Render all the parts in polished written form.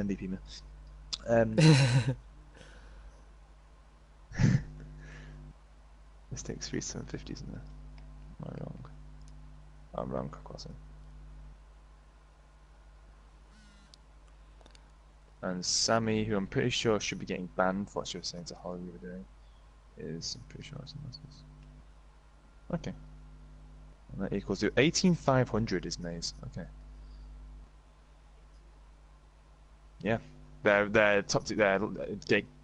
MVP me. This takes 3750, isn't it? Am I wrong? I'm wrong, crossing. And Sammy, who I'm pretty sure should be getting banned for what she was saying to Holly we were doing, is, I'm pretty sure it's in this. Okay. And that equals to 18,500 is Maze. Okay. Yeah. They're top two, they're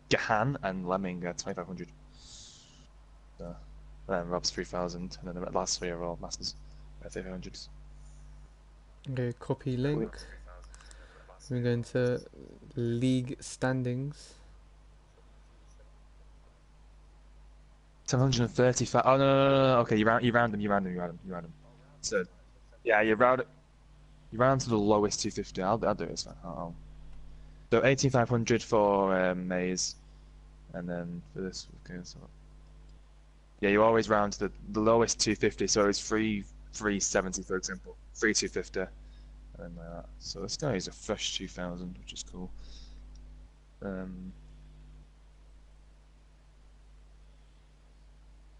Gahan and Lemming are 2,500. So, then Rob's 3,000, and then the last three are all Masters at 300s. Okay, copy link. We're going to league standings. 735. Oh no. Okay, you round them. So, yeah, you round to the lowest 250. I'll do it. It's fine. So 18,500 for Maze, and then for this, okay, so yeah, you always round to the lowest 250. So it's 370, for example, 250, and then like that. So this guy is a fresh 2,000, which is cool.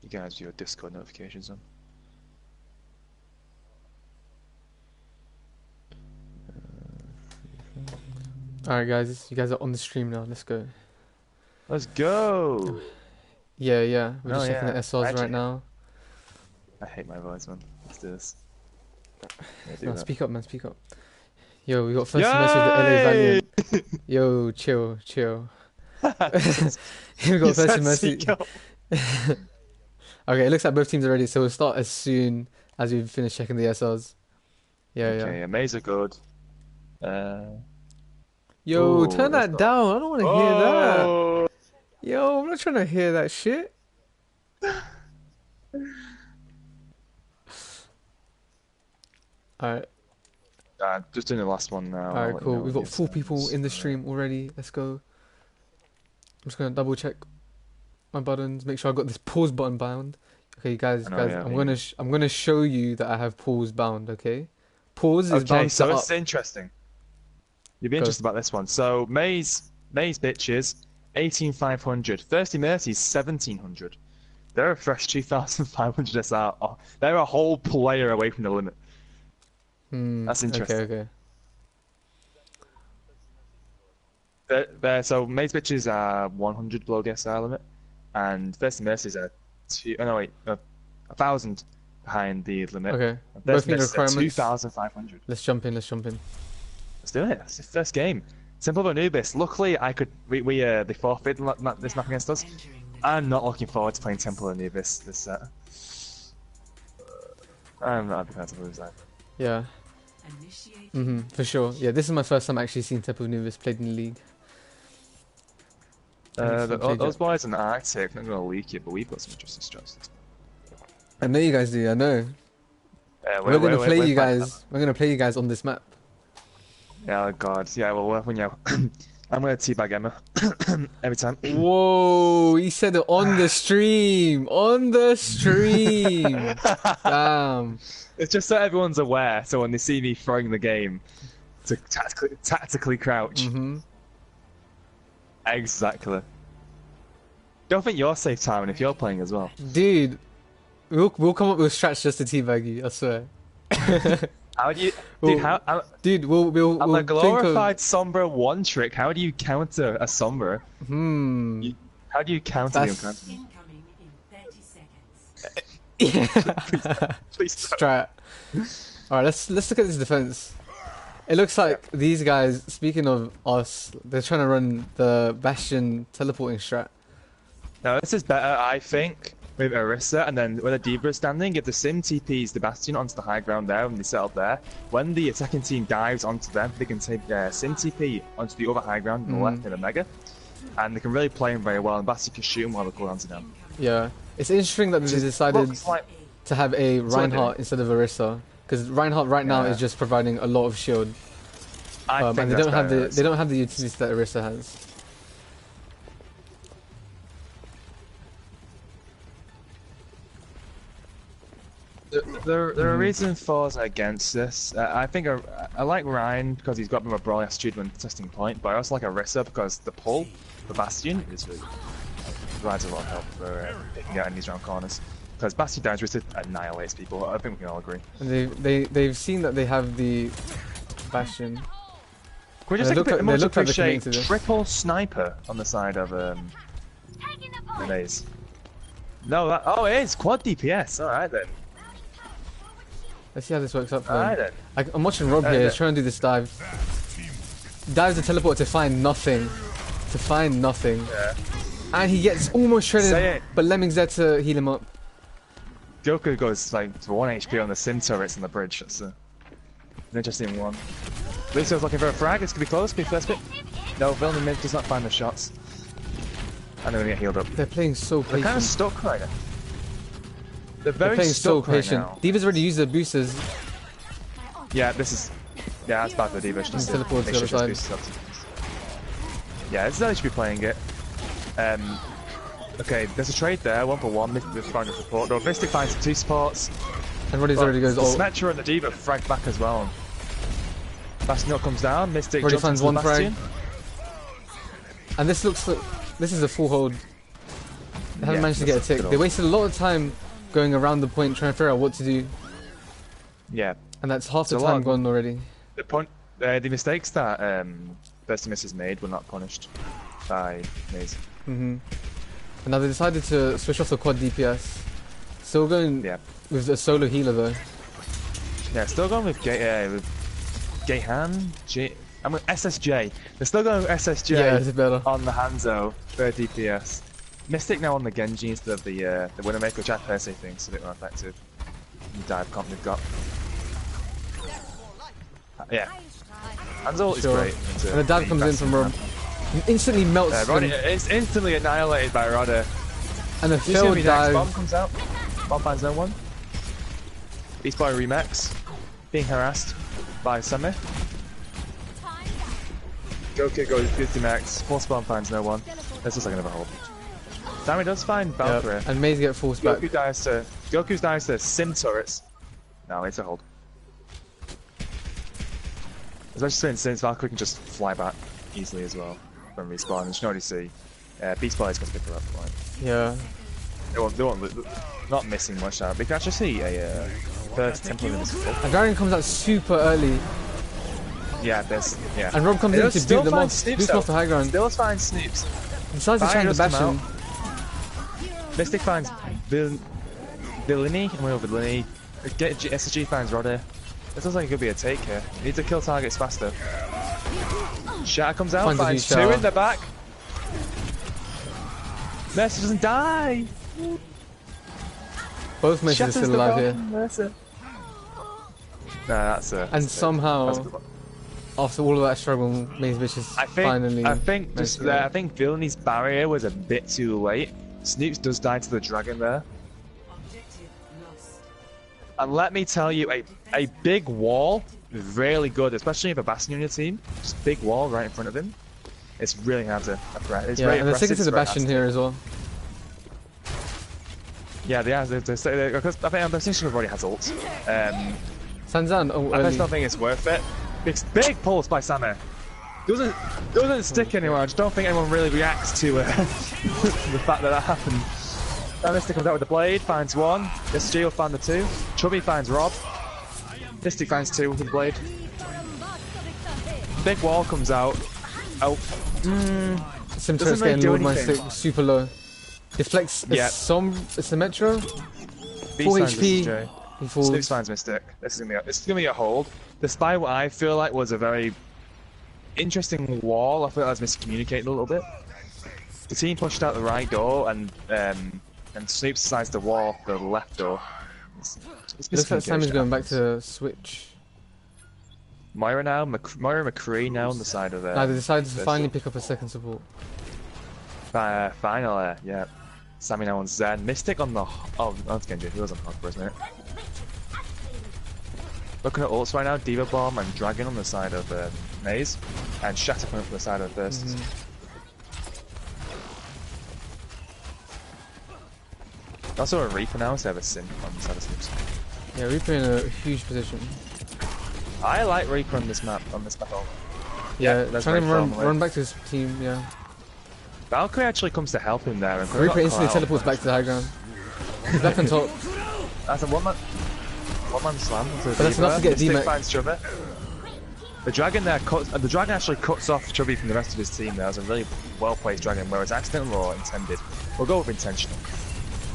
You guys do your Discord notifications on. Alright guys, you guys are on the stream now, let's go. Let's go! Yeah, we're just checking the SRs right now. I hate my voice, man. Let's do this. No, speak up, man, speak up. Yo, we got first semester with the LA Valiant. Yo, chill. We got first semester. Okay, it looks like both teams are ready, so we'll start as soon as we finish checking the SRs. Okay, Maze are good. Yo, turn that down. I don't want to hear that. Yo, I'm not trying to hear that shit. Alright. Just doing the last one now. Alright, cool. We've got 4 people in the stream already. Let's go. I'm just gonna double check my buttons. Make sure I got this pause button bound. Okay, guys, I'm gonna show you that I have pause bound. Okay, pause is bound. Okay, so it's interesting. You'll be interested about this one. So Maze bitches, 18,500. Thirsty Mercy's 1,700. They're a fresh 2,500 SR. They're a whole player away from the limit. That's interesting. Okay. So Maze bitches are 100 below the SR limit, and Thirsty Mercy's are 1,000 behind the limit. Okay. Both need requirements. 2,500. Let's jump in. Let's do it. It's the first game. Temple of Anubis. Luckily, they forfeited this map against us. I'm not looking forward to playing Temple of Anubis this set. I'm not a big fan of lose that. Yeah. For sure. Yeah, this is my first time actually seeing Temple of Anubis played in the league. Those boys in the Arctic, not gonna leak it, but we've got some interesting strats. I know you guys do. I know. We're gonna play you guys. We're gonna play you guys on this map. Yeah, oh god. Yeah, well, when you, I'm gonna teabag Emma every time. Whoa! He said it on the stream. On the stream. Damn. It's just so everyone's aware. So when they see me throwing the game, to tactically crouch. Exactly. Don't think you're safe, Timon, if you're playing as well. Dude, we'll come up with strats just to teabag you. I swear. How do you, dude? We'll a glorified Sombra one trick. How do you counter a Sombra? How do you counter the uncountable? Please strat. All right, let's look at this defense. It looks like these guys, speaking of us, they're trying to run the Bastion teleporting strat. No, this is better, I think, with Orisa, and then when the D.Va is standing, if the Sim TPs the Bastion onto the high ground there, when they set up there, when the attacking team dives onto them, they can take Sim TP onto the other high ground on the left in the Mega, and they can really play him very well, and Bastion can shoot him while they go down to them. Yeah, it's interesting that they decided to have a Reinhardt instead of Orisa. Because Reinhardt right now is just providing a lot of shield, and they don't have the utility that Orisa has. There are reasons for and against this. I think I like Rein because he's got a bit of a brawl attitude when testing point, but I also like Orisa because the pull for Bastion is really provides a lot of help for picking out enemies around corners. Because Bastion dies, Orisa annihilates people. I think we can all agree. And they've seen that they have the Bastion. Can we just take a bit more appreciate triple sniper on the side of the maze? No, it is quad DPS. All right then. Let's see how this works out for them. Alright then. I'm watching Rob here. He's trying to do this dive. Dives the teleport to find nothing. Yeah. And he gets almost shredded, but Lemming's there to heal him up. Goku goes like to 1 HP on the Sim turrets on the bridge. That's an interesting one. Lucia's looking for a frag. It's gonna be close. Be first bit. No, Villain mid does not find the shots. And they're gonna get healed up. They're playing so patient. They're kind of stuck right now. They're playing so patient. Right now. D.Va's already used their boosters. Yeah, that's bad for D.Va. She just teleport to the other side. Yeah, this is how they should be playing it. Okay, there's a trade there, 1 for 1. Mystic finds a support. No, Mystic finds 2 supports. And Roddy's already goes all. Symmetra and the D.Va frag back as well. Bastion comes down. Mystic Roddy jumps finds into 1 frag. And this looks like this is a full hold. They haven't managed to get a tick. They wasted a lot of time going around the point trying to figure out what to do. Yeah. And that's half the time gone already. The mistakes that Bestimus has made were not punished by Maze. And now they decided to switch off the quad DPS. Still going with a solo healer though. Yeah, still going with Gayhan. I'm with SSJ. They're still going with SSJ on the Hanzo for DPS. Mystic now on the Genji instead of the Widowmaker, which I personally think is a bit more effective. The dive comp they've got. Yeah. Hanzo is great. And the dive comes in from Rob. Instantly melts them. It's instantly annihilated by Roddy. And the failed dive. Bomb comes out. Bomb finds no one. Beast Boy Remax. Being harassed by Summer. Goku goes 50 max. Force Bomb finds no one. This looks like another hold. Sammy does find Valkyrie. And Maze get forced back. Goku's dies to Sim turrets. No, it's a hold. Especially since Valkyrie can just fly back easily as well from respawn. And you can already see Beast Boy is going to pick her up. Right? Yeah. They won't not missing much out. They can actually see a first temple in this field. And Garen comes out super early. Yeah, And Rob comes in to beat them off. Boost off the high ground. Still finds Snoops. Decides to try the Bastion. Mystic finds Villini. I'm over Villini. SSG finds Roddy. This looks like it could be a take here. You need to kill targets faster. Shatter comes out, finds 2 in the back. Mercy doesn't die. Both Mercies are still alive here. Mercy. Nah, that's a. And somehow, after all of that struggle, Maze Bitch is finally. I think Villini's barrier was a bit too late. Snoops does die to the dragon there. And let me tell you, a big wall is really good, especially if a Bastion on your team. Just big wall right in front of him. It's really hard to it's very and they're sticking to the Bastion here as well. Yeah, because I think Bastion should have already had ults. Sanzan, I just don't think it's worth it. It's big pulse by Samir. Doesn't stick anywhere. I just don't think anyone really reacts to the fact that happened. Mystic comes out with the blade, finds 1. SG will find the 2. Chubby finds Rob. Mystic finds 2 with the blade. Big wall comes out. Simtra's getting lowered by 6, super low. Deflects Symmetra. 4 HP. He falls. Snoops finds Mystic. This is gonna be a hold. Despite what I feel like was a very interesting wall, I feel like I was miscommunicating a little bit. The team pushed out the right door and Snoops decides to wall the left door. It looks like Sammy's going back to switch. Moira now, Moira McCree now on the side of there. They decided to finally pick up a second support. Finally, yeah. Sammy now on Zen. Mystic on the... Oh, that's Genji. He was on Hog for a minute. Looking at ults right now, D.Va Bomb and Dragon on the side of Maze. And Shatter coming from the side of Thirst. Also a Reaper now instead of a Sin on the side of Snoops. Yeah, Reaper in a huge position. I like Reaper on this map. Yeah, trying to run back to his team. Yeah. Valkyrie actually comes to help him there. And Reaper instantly teleports back to the high ground. He's back on top. That's a one-man slam. But that's enough to get D-Mac. Finds Chubby. The dragon there the dragon actually cuts off Chubby from the rest of his team. There was a really well-placed dragon, whereas accidental or intended. We'll go with intentional.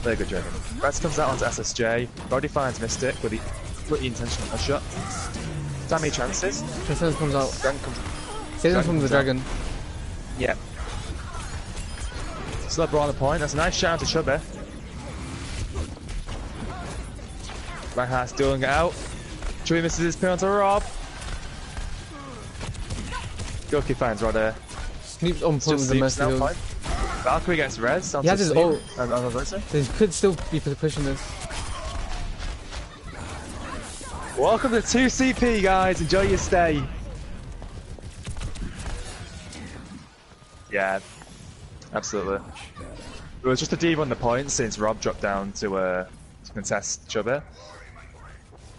Very good dragon. Reds comes out onto SSJ. Body finds Mystic with the completely intentional headshot. Sammy chances. Transcendence comes out. Saves him from the dragon. Yep. Still on the point. That's a nice shout out to Chubby. Reinhardt's dueling it out. Chubby misses his pin onto Rob. Goki finds Rod there. Sneaks on point with the Mercy Heals. Valkyrie gets res. He has his ult. So he could still be pushing this. Welcome to 2CP, guys. Enjoy your stay. Yeah, absolutely. It was just a D on the point since Rob dropped down to contest Chubby.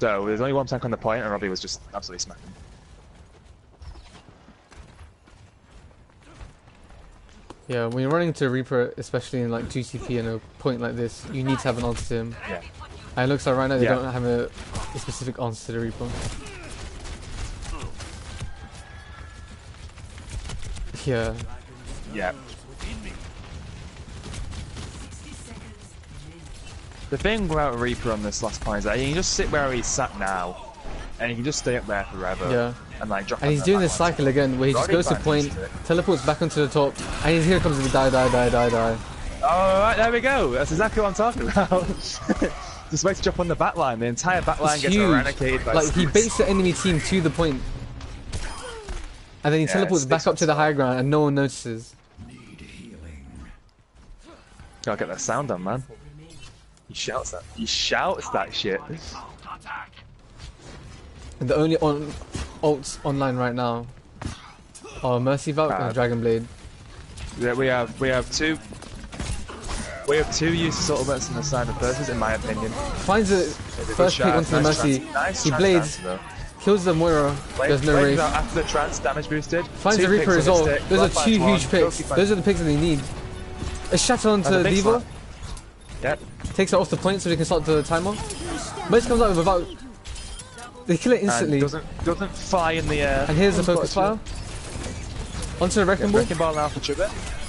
So there's only one tank on the point, and Robbie was just absolutely smacking. Yeah, when you're running to Reaper, especially in like 2CP and a point like this, you need to have an answer to him. Yeah. And it looks like right now they don't have a specific answer to the Reaper. Yeah. Yeah. The thing about Reaper on this last point is that he can just sit where he's sat now, and he can just stay up there forever. Yeah. And like drop. And he's doing this cycle again, where he just goes to point, teleports back onto the top, and here comes the die. Oh, right, there we go. That's exactly what I'm talking about. Just wait to jump on the backline. The entire backline gets eradicated by like he baits the enemy team to the point, and then he teleports back up to the high ground, and no one notices. Gotta get that sound on, man. He shouts that. He shouts that shit. And the only ults online right now are Mercy Valk and Dragon Blade. Yeah, we have two useless ultimates on the side of versus, in my opinion. Finds the first pick onto the Mercy. He blades, kills the Moira. There's no race. After the trance, damage boosted. Finds the Reaper as well. Those are two huge picks. Those are the picks that they need. A shatter onto D.Va. Yep. Takes it off the point so they can start the timer. Mercy comes out without. They kill it instantly. Doesn't fly in the air. And here's the focus fire. Onto the Wrecking Ball. Wrecking Ball now for Chubby.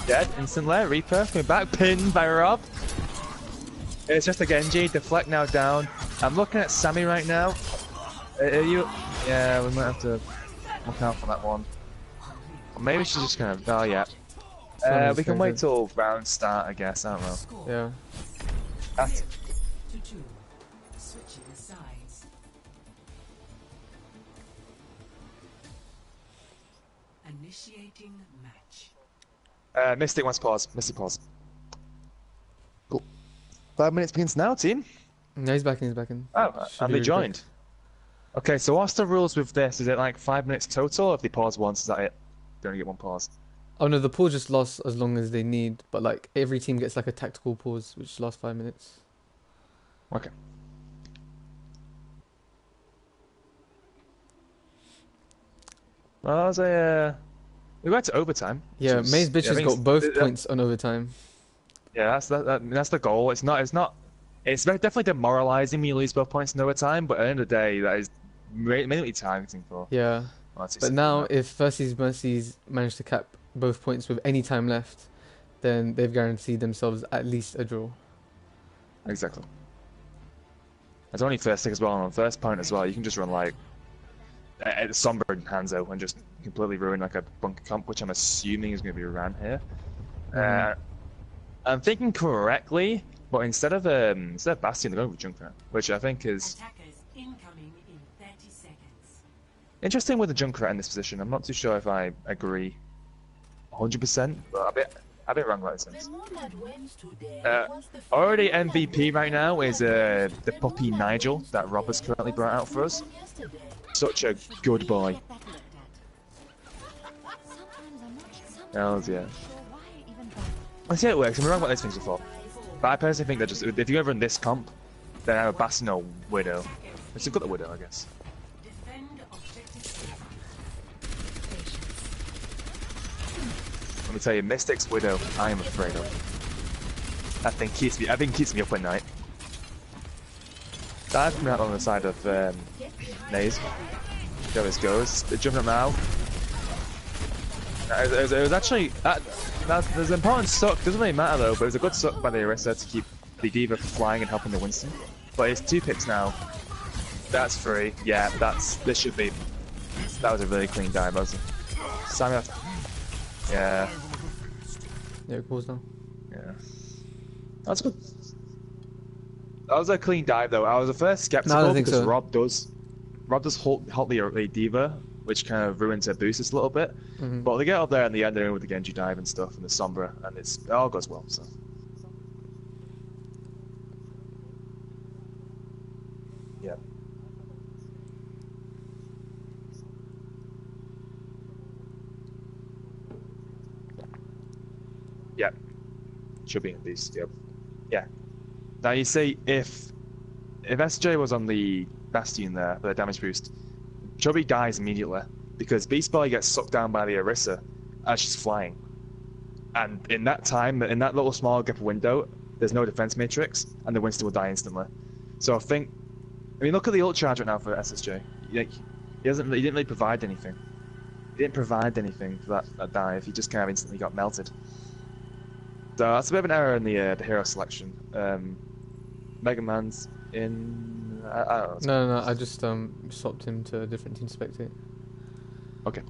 Dead instantly. Reaper coming back, pinned by Rob. It's just a Genji. Deflect now down. I'm looking at Sammy right now. Are you? Yeah, we might have to look out for that one. Or maybe she's just gonna. Oh yeah. We can wait till round start, I guess. I don't know. Yeah. That's... Initiating match. Mystic wants pause. Mystic pause. Cool. 5 minutes begins now, team. No, he's back in. Oh, and they joined. Okay, so what's the rules with this? Is it like 5 minutes total, or if they pause once, is that it? They only get one pause. Oh no, the pause just lasts as long as they need, but like every team gets like a tactical pause, which lasts 5 minutes. Okay. Well, that was a... We went to overtime. Yeah, Maze Bitches got both points on overtime. Yeah, that's the goal. It's definitely demoralizing when you lose both points in overtime, but at the end of the day, that is mainly targeting for. Yeah. But now, if Versus Mercies manage to cap both points with any time left, then they've guaranteed themselves at least a draw. Exactly. There's only first stick as well, and on first point as well, you can just run like Sombra and Hanzo and just completely ruin like a bunker comp, which I'm assuming is going to be ran here. I'm thinking correctly, but instead of Bastion, they're going with Junkrat, which I think is incoming in 30 seconds. Interesting with the Junkrat in this position. I'm not too sure if I agree 100%, but a bit wrong about this. Already MVP right now is the puppy Nigel that Rob has currently brought out for us. Such a good boy. Hells yeah. Let's see how it works. I'm wrong about these things before. But I personally think that just if you ever run this comp, then I have a Bastion or Widow. It's a good Widow, I guess. Defend objective. Let me tell you, Mystic's Widow, I am afraid of. That thing keeps me up at night. Dive coming out on the side of Naze. There this goes. They're jumping up now. It was actually there's an important suck. Doesn't really matter though, but it was a good suck by the Orisa to keep the D.Va flying and helping the Winston. But it's 2 picks now. That's free. Yeah, this should be. That was a really clean dive, wasn't it? Sammy, yeah. Yeah, it goes down. Yeah. That's good. That was a clean dive though. I was at first skeptical because so. Rob does halt the D.Va, which kind of ruins her boost just a little bit. But they get up there in the end with the Genji dive and stuff and the Sombra, and it all goes well. So. Yeah. Yeah. Should be in these. Yep. Yeah. Now you see, if SJ was on the Bastion there for the damage boost, Chubby dies immediately because Beast Boy gets sucked down by the Orisa as she's flying. And in that time, in that little small gap window, there's no defense matrix, and the Winston will die instantly. So I mean, look at the ult charge right now for SSJ. He didn't really provide anything. He didn't provide anything for that dive. He just kind of instantly got melted. So that's a bit of an error in the hero selection. Mega Man's in. I don't know. No. I just swapped him to a different team to spectate. Okay.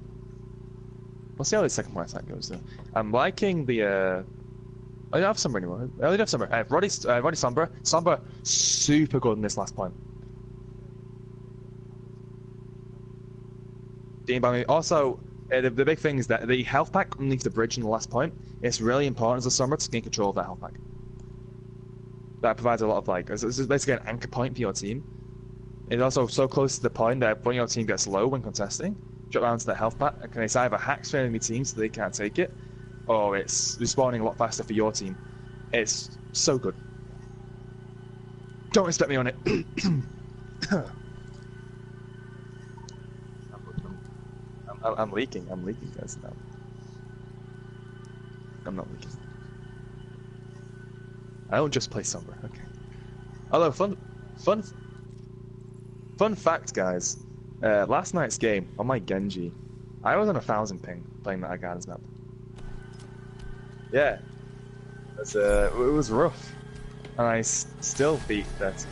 We'll see how the second point attack goes though. I'm liking the. I don't have Sombra anymore. I only have Sombra. Roddy Sombra. Sombra super good in this last point. Also, the big thing is that the health pack underneath the bridge in the last point, it's really important as a Sombra to gain control of that health pack. That provides a lot of it's basically an anchor point for your team. It's also so close to the point that when your team gets low when contesting, drop down to the health pack, and it's either hacks for enemy teams so they can't take it, or it's respawning a lot faster for your team. It's so good. Don't expect me on it. I'm leaking. I'm leaking, guys. Now. I'm not leaking. I don't just play Sombra. Okay. Although fun fact, guys. Last night's game on my Genji, I was on 1,000 ping playing that Agana's map. Yeah, it was rough, and I still beat that.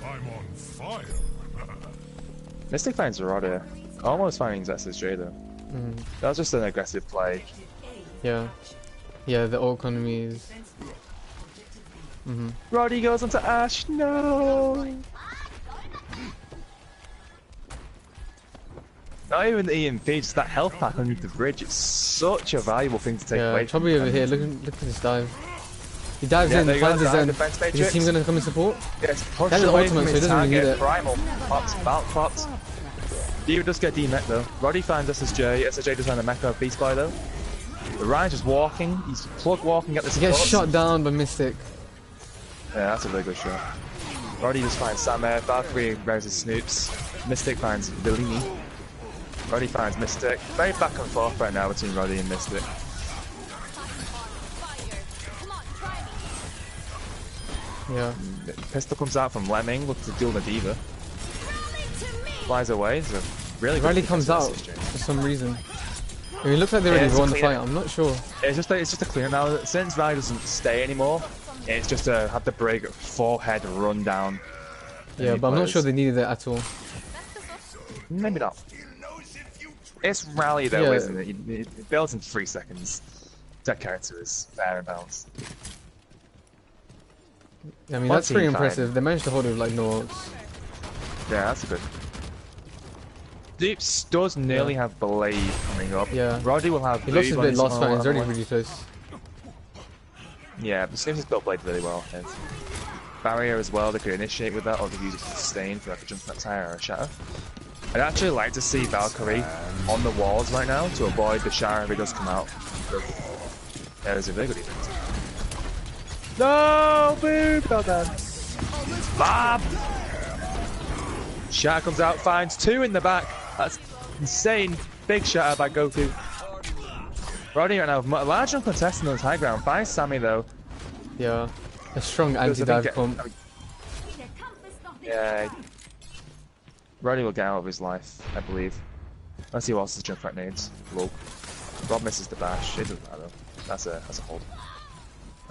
I'm on fire. Mystic finds Roddy. Almost finding SSJ though. That was just an aggressive play. Yeah, the ult economy is. Roddy goes onto Ashe. No. Not even the EMP, just that health pack underneath the bridge. It's such a valuable thing to take away. Yeah, Chubby over here. Look at this dive. He dives in, finds his zone. Is his team gonna come and support? Yes, push that is away ultimate, from so he his doesn't really need target. it. Primal. Pops, bounce pops. D.Va does get D-Mech though. Roddy finds SSJ. SSJ does find the Mech of Beast Boy though. But Ryan's just walking. He's plug walking at this. He gets shot down by Mystic. Yeah, that's a really good shot. Roddy just finds Samir. Valkyrie raises Snoops. Mystic finds Bellini. Roddy finds Mystic. Very back and forth right now between Roddy and Mystic. Yeah. Pistol comes out from Lemming, looks to duel the D.Va. Flies away, so really Riley comes out for some reason. I mean, it looks like they already won the fight, I'm not sure. It's just a clear now. Since Riley doesn't stay anymore, it's just to have the break forehead run down. Yeah, but I'm not sure they needed it at all. Maybe not. It's Rally though, isn't it? It builds in 3 seconds. That character is fair and balanced. I mean, that's pretty impressive. They managed to hold it with like no ults. Yeah, that's a good. Dupes does nearly have Blade coming up. Yeah. Roddy will have. He lost his bit last fight. He's already really close. Yeah, but Sims has built Blade really well. Barrier as well. They could initiate with that, or they could use it to sustain for like a jump that tire or a shatter. I'd actually like to see Valkyrie on the walls right now to avoid the shatter if it does come out. Yeah, there's a very good defense. No, boo! Well done. Bob! Shatter comes out, finds 2 in the back. That's insane. Big shatter by Goku. Roddy right now, large uncontested on his high ground. Finds Sammy though. Yeah. A strong anti-dive comp. Yeah. Roddy will get out of his life, I believe. Let's see what else the jump threat needs. Lol. Rob misses the bash. It doesn't matter. That's a hold.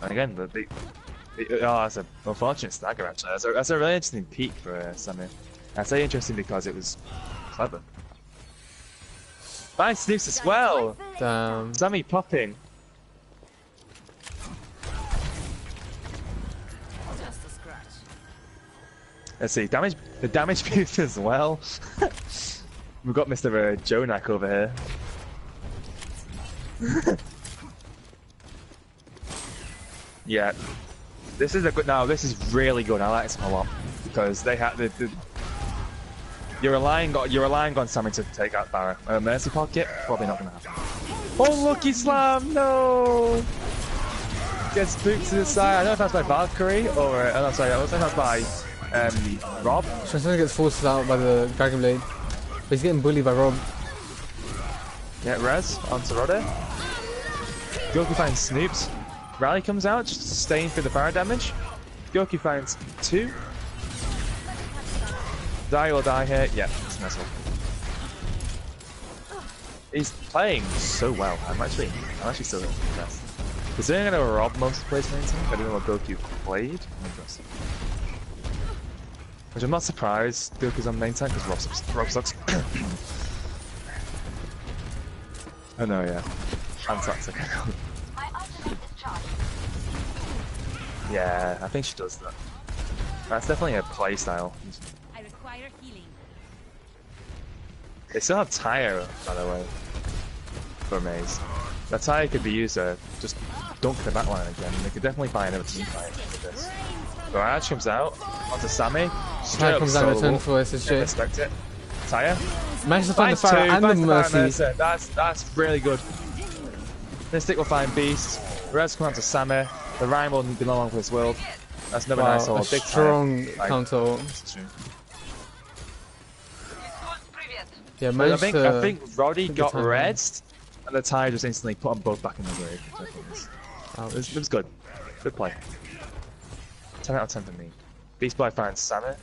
And again, that's an unfortunate stagger actually. That's a really interesting peak for Sammy. I say interesting because it was clever. Fine Snoops as well! Damn. Sammy popping. Let's see, the damage boost as well. We've got Mr. Jonak over here. Yeah. This is a good, this is really good. I like this a lot because they had you're relying on Sammy to take out Barra. Mercy Pocket, probably not gonna happen. Oh, lucky slam, no! Gets spooked to the side. I don't know if that's by Valkyrie or no, sorry, I don't think that's by Rob. Transcendent gets forced out by the Dragon Blade, but he's getting bullied by Rob. Get res onto Rodder. Goku finds Snoops. Rally comes out, just staying for the fire damage. Goku finds 2. Die or die here. Yeah, it's a mess up. He's playing so well. I'm actually still impressed. Considering I know Rob most plays main tank, I don't know what Goku played. I'm impressed. Which I'm not surprised Goku's on main tank because Rob sucks. Oh no, yeah. I'm toxic. Yeah, I think she does that. That's definitely a play style. I require healing. They still have Tyre, by the way, for Maze. That Tyre could be used to just dunk the backline again. They could definitely buy another team fight with this. Barrage comes out onto Sammy. Tyre comes out in return for SSJ. Respect it. Tyre. Managed to find the fire and the mercy. That's really good. Mystic will find Beast. Res come out to Sammy. The Rhyme will be no longer for this world. That's another nice ult. Big strong counter. Yeah, I think Roddy got redsed, and the Tyre just instantly put them both back in the grave. It was good. Good play. 10 out of 10 for me. Beast Boy finds Sammy.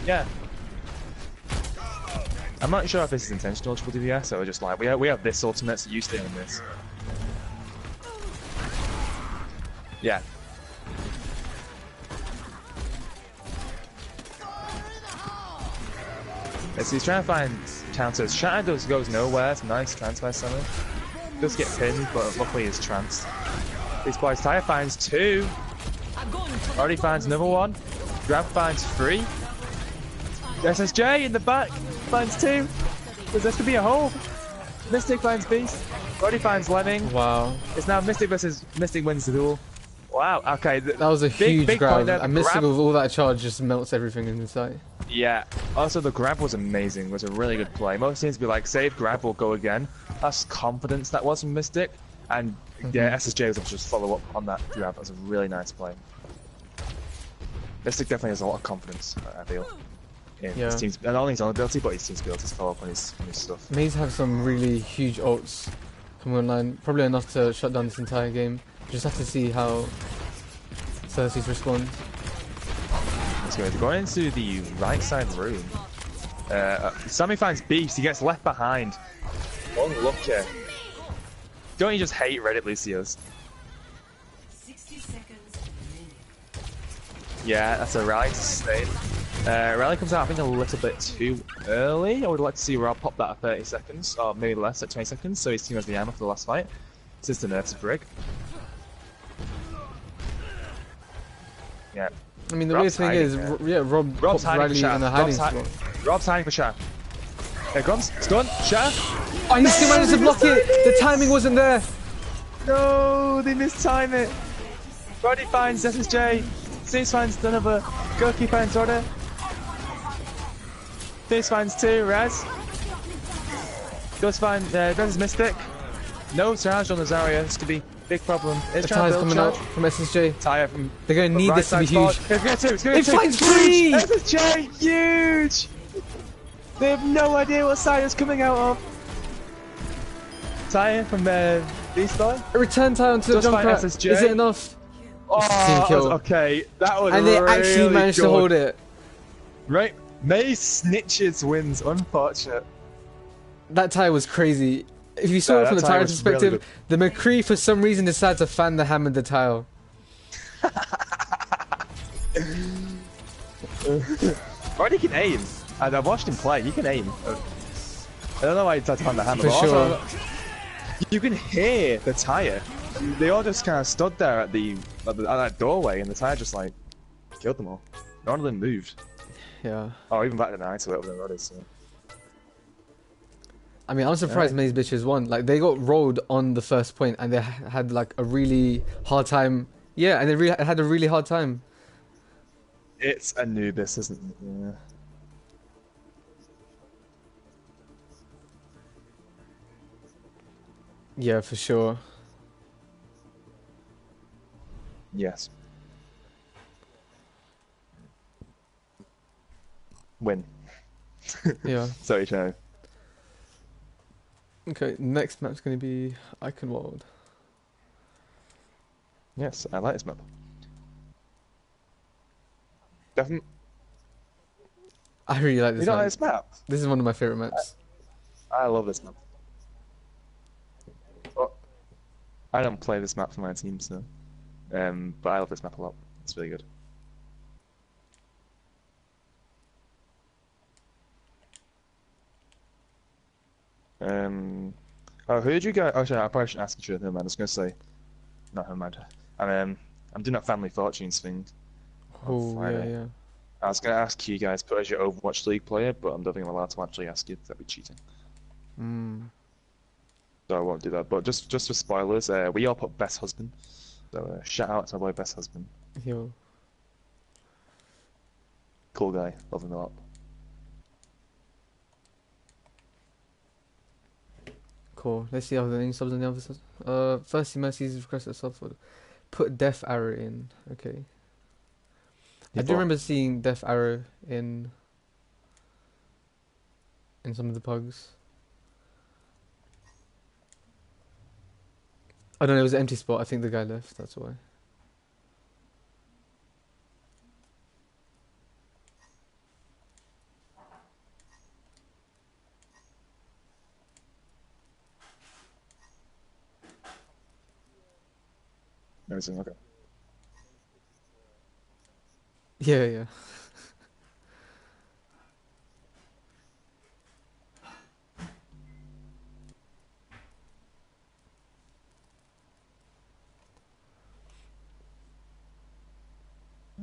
Yeah. I'm not sure if this is intentional triple DPS or just like we have this ultimate, so you stay on this. Yeah. So he's trying to find counters. Shatter goes nowhere. It's nice transfer summon. Does get pinned, but luckily he's tranced. This boy's Tyre finds 2. Already finds another one. Grab finds 3. SSJ in the back finds 2. There's gonna be a hole. Mystic finds Beast. Already finds Lemming. Wow. It's now Mystic versus Mystic wins the duel. Wow. Okay. That was a huge grab. And Mystic with all that charge just melts everything in the sight. Yeah. Also, the grab was amazing. It was a really good play. Most teams be like, save grab, we'll go again. That's confidence that was from Mystic. And yeah, SSJ was able to just follow up on that grab. That was a really nice play. Mystic definitely has a lot of confidence, I feel. In his team's, not only his own ability, but his team's ability to follow up on his stuff. Maze have some really huge ults coming online. Probably enough to shut down this entire game. Just have to see how Cersei's respond. Let's go. They're going into the right side room. Sammy finds Beast. He gets left behind. Unlucky. Don't you just hate Reddit Lucios? 60 seconds. Yeah, that's a rally to sustain. Rally comes out, I think, a little bit too early. I would like to see Rob pop that at 30 seconds, or maybe less, at 20 seconds, so his team has the ammo for the last fight. This is the nerfs of Brig. Yeah. I mean, the weird thing is, Rob's hiding in a hiding spot. Rob's hiding for Shatter. Here comes. Stun. Shatter. Oh, he still managed to block it! The timing wasn't there! No, they mistime it. Roddy finds SSJ. Zeus finds another. Goku finds Rodder. This finds 2. Raz. Goes find Raz is Mystic. No charge on the Zarya. This could be Big problem. The It's trying tire's to build coming out charge. from SSJ. Tire from They're going to need right this to be side huge. forward. It's going to. It finds free! SSJ, huge! They have no idea what side it's coming out of. Tire from B-Spy. A return tire onto the Just jump fight pad. SSJ. Is it enough? Oh, Team kill. okay. That was And they really actually managed to good. hold it. Right. Maze snitches wins. Unfortunate. That tire was crazy. If you saw No, it from that the tire tire was really perspective, the McCree for some reason decided to fan the hammer the tile. Right, he can aim. And I've watched him play. He can aim. I don't know why he tried to find the hammer. For but sure. also, you can hear the tire. They all just kind of stood there at that doorway, and the tire just like killed them all. None of them moved. Yeah. Oh, even back to the night, a little bit already. So. I mean, I'm surprised Maze Bitches won. Like, they got rolled on the first point, and they had like a really hard time. Yeah, and they had a really hard time. It's Anubis, isn't it? Yeah. Yeah, for sure. Yes. Win. Yeah. Sorry, Chano. Okay, next map's gonna be Icon World. Yes, I like this map. Definitely. I really like this You don't map. like this map? This is one of my favorite maps. I love this map. Well, I don't play this map for my team, so. But I love this map a lot. It's really good. Oh, who did you go? Oh, sorry, I probably shouldn't ask you. Never mind. I was gonna say, no, never mind. I'm doing a Family Fortunes thing. On Oh, yeah, Friday. yeah. I was gonna ask you guys put as your Overwatch League player, but I don't think I'm allowed to actually ask you. That'd be cheating. So I won't do that. But just for spoilers, we all put Best Husband. So shout out to my boy Best Husband. Yo. Cool guy, love him a lot. Cool. Let's see how the subs on the other side. Firstly, Mercy's requested a sub for put Death Arrow in. Okay. I do remember seeing Death Arrow in some of the pugs. Oh no, it was an empty spot. I think the guy left. That's why. Amazing, okay. Yeah, yeah.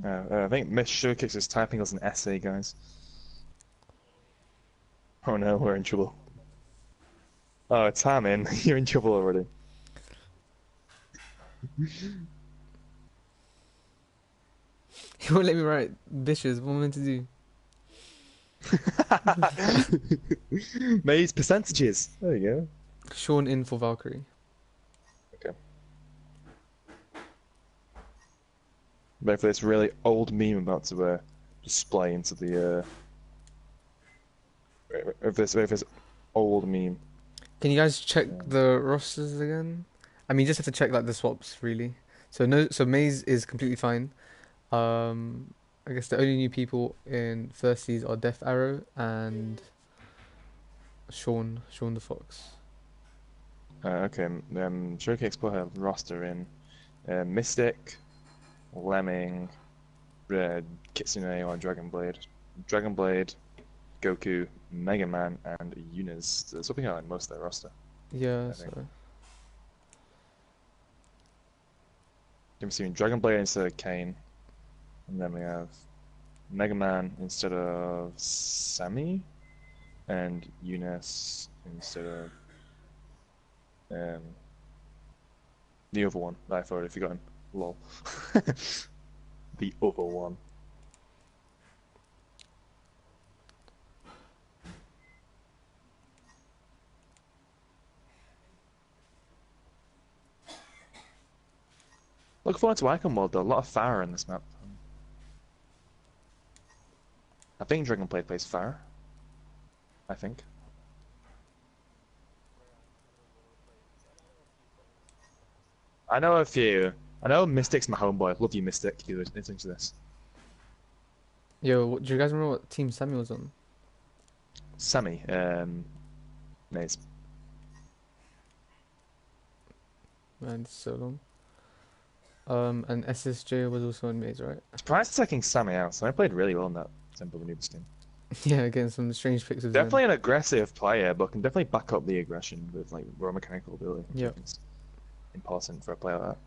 I think Miss Showkicks is typing us an essay, guys. Oh no, we're in trouble. Oh, it's Ham in. You're in trouble already. He won't let me write bitches. What am I meant to do? Maze percentages. There you go. Sean in for Valkyrie. Okay. Wait for this really old meme I'm about to display into the wait for this old meme. Can you guys check the rosters again? I mean, you just have to check like the swaps really. So Maze is completely fine. I guess the only new people in Thirsties are Death Arrow and Sean the Fox. Okay. Showcase put her roster in Mystic, Lemming, Kitsune or Dragonblade, Goku, Mega Man, and Eunice. That's something like most of their roster. Yeah. I think. So I'm seeing Dragonblade instead of Kane, and then we have Mega Man instead of Sammy, and Eunice instead of the other one that I've already forgotten. Lol. The other one. Look forward to Icon World though. A lot of fire in this map. I think Dragonblade plays fire. I think. I know a few. I know Mystic's my homeboy. Love you, Mystic. If you're listening to this. Yo, do you guys remember what team Sammy was on? Sammy, Maze. Man, it's so long. And SSJ was also on Maze, right? Surprised taking Sammy out. So I played really well in that Temple of Anubis team. Yeah, getting some strange picks of Definitely an aggressive player, but can definitely back up the aggression with like raw mechanical ability. Yeah. It's important for a player like that.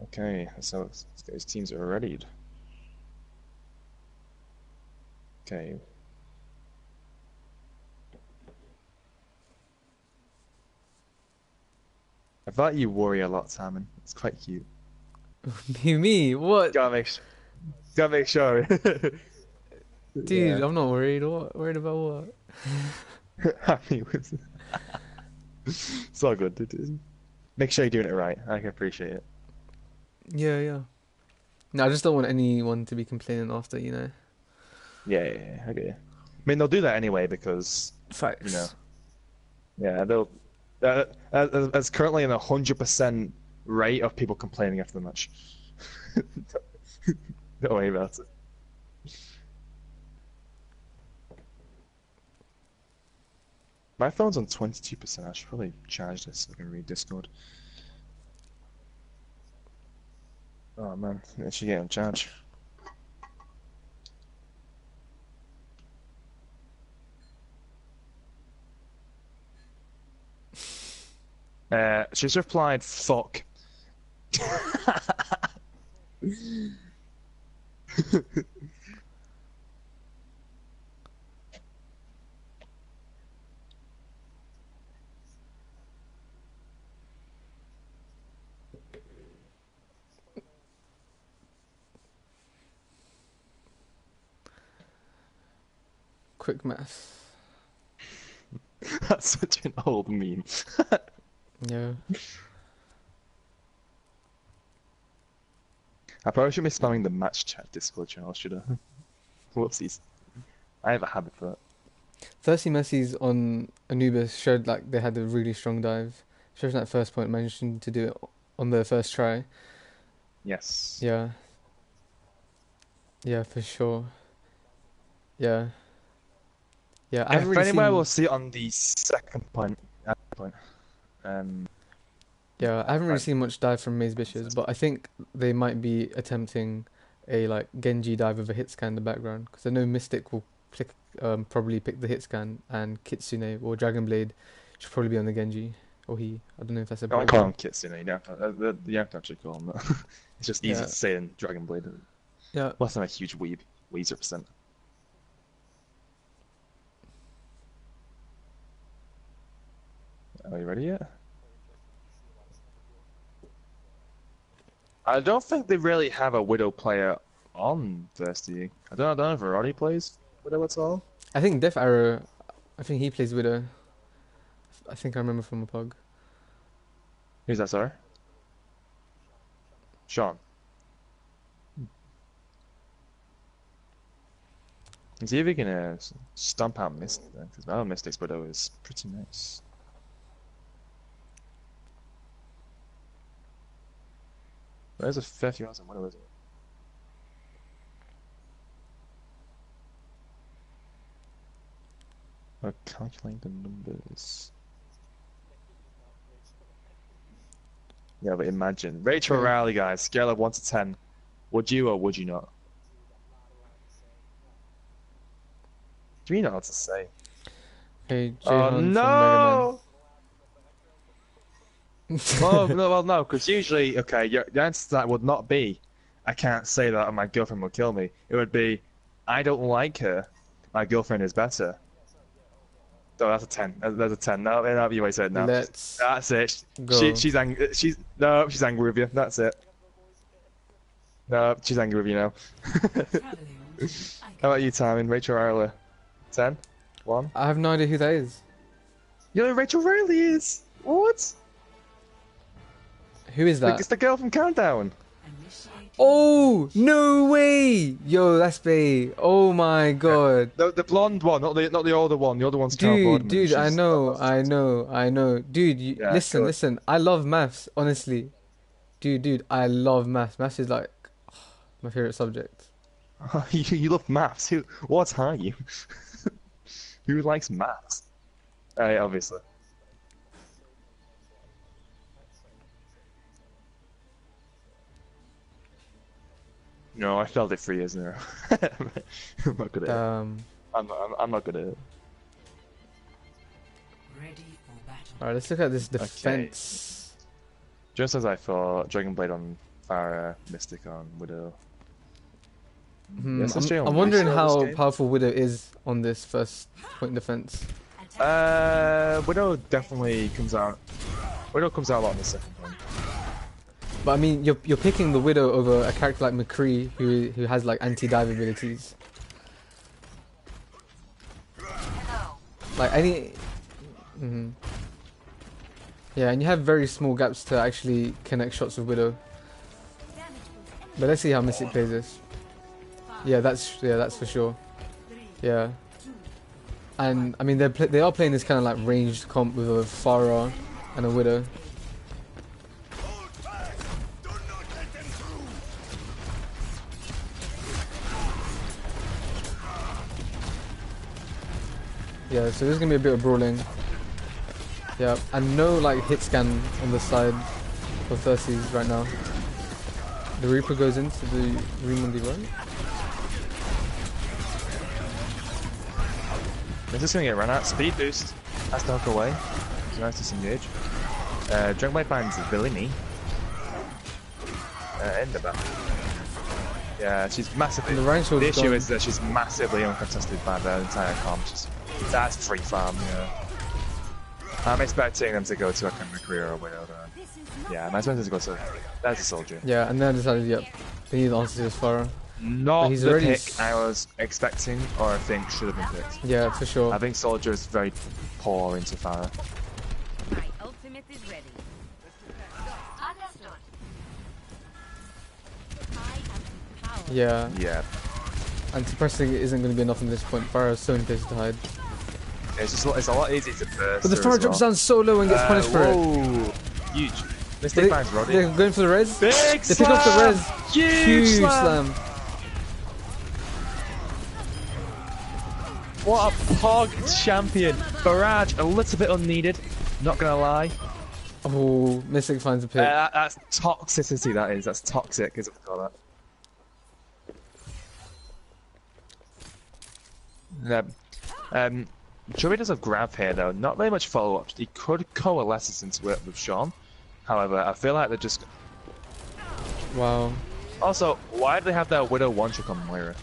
Okay, so those teams are readied. Okay. I thought you worry a lot, Simon. It's quite cute. Me? What? Gotta make sure. Dude, Yeah. I'm not worried. What? Worried about what? Happy with it's all good. Make sure you're doing it right. I can appreciate it. Yeah, yeah. No, I just don't want anyone to be complaining after, you know. Yeah, okay. I mean, they'll do that anyway because, Facts. you know, yeah, they'll. As currently an 100% rate of people complaining after the match. Don't worry about it. My phone's on 22%. I should probably charge this so I can read Discord. Oh man, I should get on charge. She's replied, fuck. Quick math. That's such an old meme. Yeah. I probably shouldn't be spamming the match chat Discord channel, should I? Whoopsies. I have a habit for that. Thirsty Messi's on Anubis showed like they had a really strong dive. Shows that first point managed to do it on the first try. Yes. Yeah. Yeah, for sure. Yeah. Yeah, I haven't If really anywhere, seen... we'll see it on the second point. Yeah, I haven't really Right. seen much dive from Maze Bitches, but I think they might be attempting a like Genji dive with a hit scan in the background because I know Mystic will probably pick the hit scan and Kitsune or Dragonblade should probably be on the Genji or he. I don't know if that's a I bad call thing. him Kitsune, you don't have to actually call him that. It's just easy Yeah. to say in Dragonblade. Yeah. Plus, I'm a huge Weezer percent. Are you ready yet? I don't think they really have a Widow player on Thirsty. I don't know if Roddy plays Widow at all. I think Death Arrow, I think he plays Widow. I think I remember from a pug. Who's that, sorry? Sean. Let's see if we can stomp out Mystic then, because my Mystic's Widow is pretty nice. There's a fair few hours on Widow, isn't it? I'll calculate the numbers. Yeah, but imagine. Rachel Okay. Riley, guys, scale of 1 to 10. Would you or would you not? Do you know what to say? Hey, Oh Jaehan from no! Oh no, well no, because usually, okay, the answer to that would not be, I can't say that or my girlfriend will kill me. It would be, I don't like her, my girlfriend is better. Oh, that's a 10. That's a 10. No, you always said no. Let's That's it. go. She's angry. She's angry with you. That's it. No, she's angry with you now. How about you, Timon? Rachel Arla? 10? 1? I have no idea who that is. You know who Rachel Riley is? What? Who is that? It's the girl from Countdown. Oh, no way! Yo, that's bae. Oh my god. The blonde one, not the older one. The older one's Carol Boardman. Dude, I know. Dude, Yeah, listen. I love maths, honestly. Dude, I love maths. Maths is like my favorite subject. You love maths. What are you? Who likes maths? Obviously. No, I failed it 3 years in a row. I'm not good at it. I'm not good at it. Alright, let's look at this defense. Okay. Just as I thought, Dragon Blade on Pharah, Mystic on Widow. Yes, I'm wondering how powerful Widow is on this first point defense. Widow definitely comes out. Widow comes out a lot on the second one. But I mean, you're picking the Widow over a character like McCree, who has like anti-dive abilities. Like any. Yeah, and you have very small gaps to actually connect shots with Widow. But let's see how Mystic plays this. Yeah, that's for sure. Yeah. And I mean, they are playing this kind of like ranged comp with a Pharah and a Widow. Yeah, so there's gonna be a bit of brawling. Yeah, and no like hit scan on the side for Thirsties right now. The Reaper goes into the room on the right. This is gonna get run out. Speed boost. Has to hook away. It's nice to disengage. Dragon Blade finds Villini. In the back. Yeah, she's massively. The issue is that she's massively uncontested by the entire comp. That's free farm, yeah. I'm expecting them to go to a McCree or a Widow. Yeah, I'm expecting to go to. That's a soldier. Yeah, and then I decided, yep, they need the answer to this Pharah. Not the pick I was expecting or I think should have been picked. Yeah, for sure. I think Soldier is very poor into Pharah. My ultimate is ready. Yeah. Yeah. Anti-pressing isn't going to be enough in this point. Pharah has so many places to hide. It's a lot easier to burst. But the Pharah drops down so low and gets punished for it. Huge. Mystic finds Roddy. They're going for the res. Big they slam! pick up the res. Huge slam! What a pog champion. Barrage, a little bit unneeded. Not gonna lie. Oh, Mystic finds a pick. That's toxicity, that is. That's toxic, is what we call that. Joey does a grab here, though. Not very much follow-up. He could coalesce into it with Sean. However, I feel like they're just... Wow. Also, why do they have that Widow one-trick on Moira?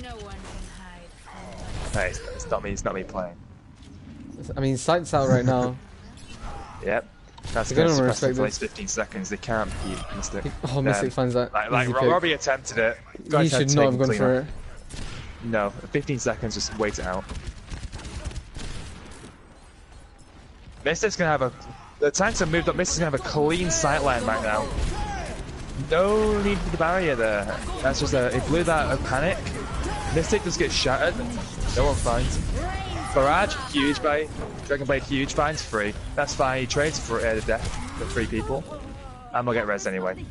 No one can hide. Hey, it's not me playing. I mean, Sight's out right now. Yep. That's going to suppress it for like 15 seconds. They can't beat Mystic. Oh, Mystic finds that. Like Robbie attempted it. He should not have gone for it. No, 15 seconds, just wait it out. Mystic's gonna have a... The tanks have moved up, Mystic's gonna have a clean sightline right now. No need for the barrier there. That's just a... It blew that a panic. Mystic just gets shattered. No one finds. Barrage, huge buy. Dragon Blade, huge, finds free. That's fine, he trades for the death for 3 people. And we'll get res anyway.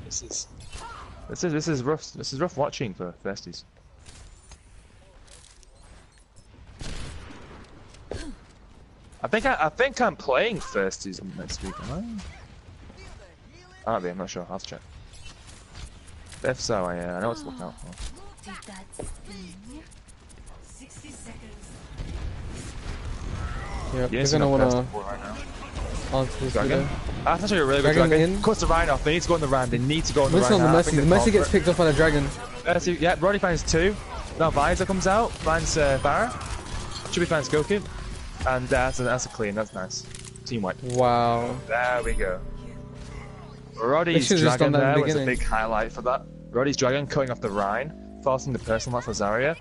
This is rough. This is rough watching for Thirsties. I think I'm playing Thirsties next week, am I? Might be, I'm not sure. I'll have to check. If so, I know what to look out for. 60 seconds. Yep, you're gonna wanna answer this video. That's actually a really good dragon. Cuts the Rhine off. They need to go on the Rhine. They need to go on the Rhine. On the Mercy. The Mercy gets picked up on a dragon. Mercy, yeah, Roddy finds 2. Now Visor comes out. Finds Barra. Chubby finds Goku. And that's a clean. That's nice. Team wipe. Wow. There we go. Roddy's dragon there was a big highlight for that. Roddy's dragon cutting off the Rhine, forcing the personal off for Zarya.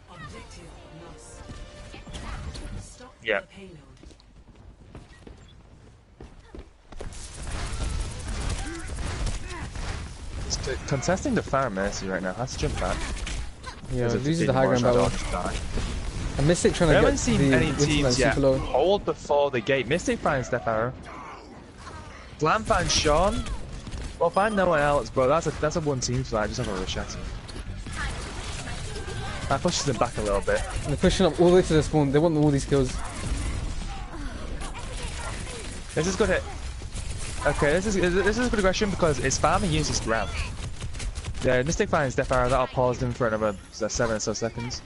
Yeah. Contesting the Pharah Mercy right now. Has to jump back. Yeah, loses the high ground battle. And Mystic trying to I get haven't seen any teams yet low. hold before the gate. Mystic finds Death Arrow. Glam finds Sean. Well, find no one else, bro. That's a one team fight. Just have a rush at him. That pushes them back a little bit. And they're pushing up all the way to the spawn. They want all these kills. This is good hit. Okay, this is a good aggression because it's farming uses grab. Yeah, Mystic finds Death Arrow. That'll pause them for another 7 or so seconds.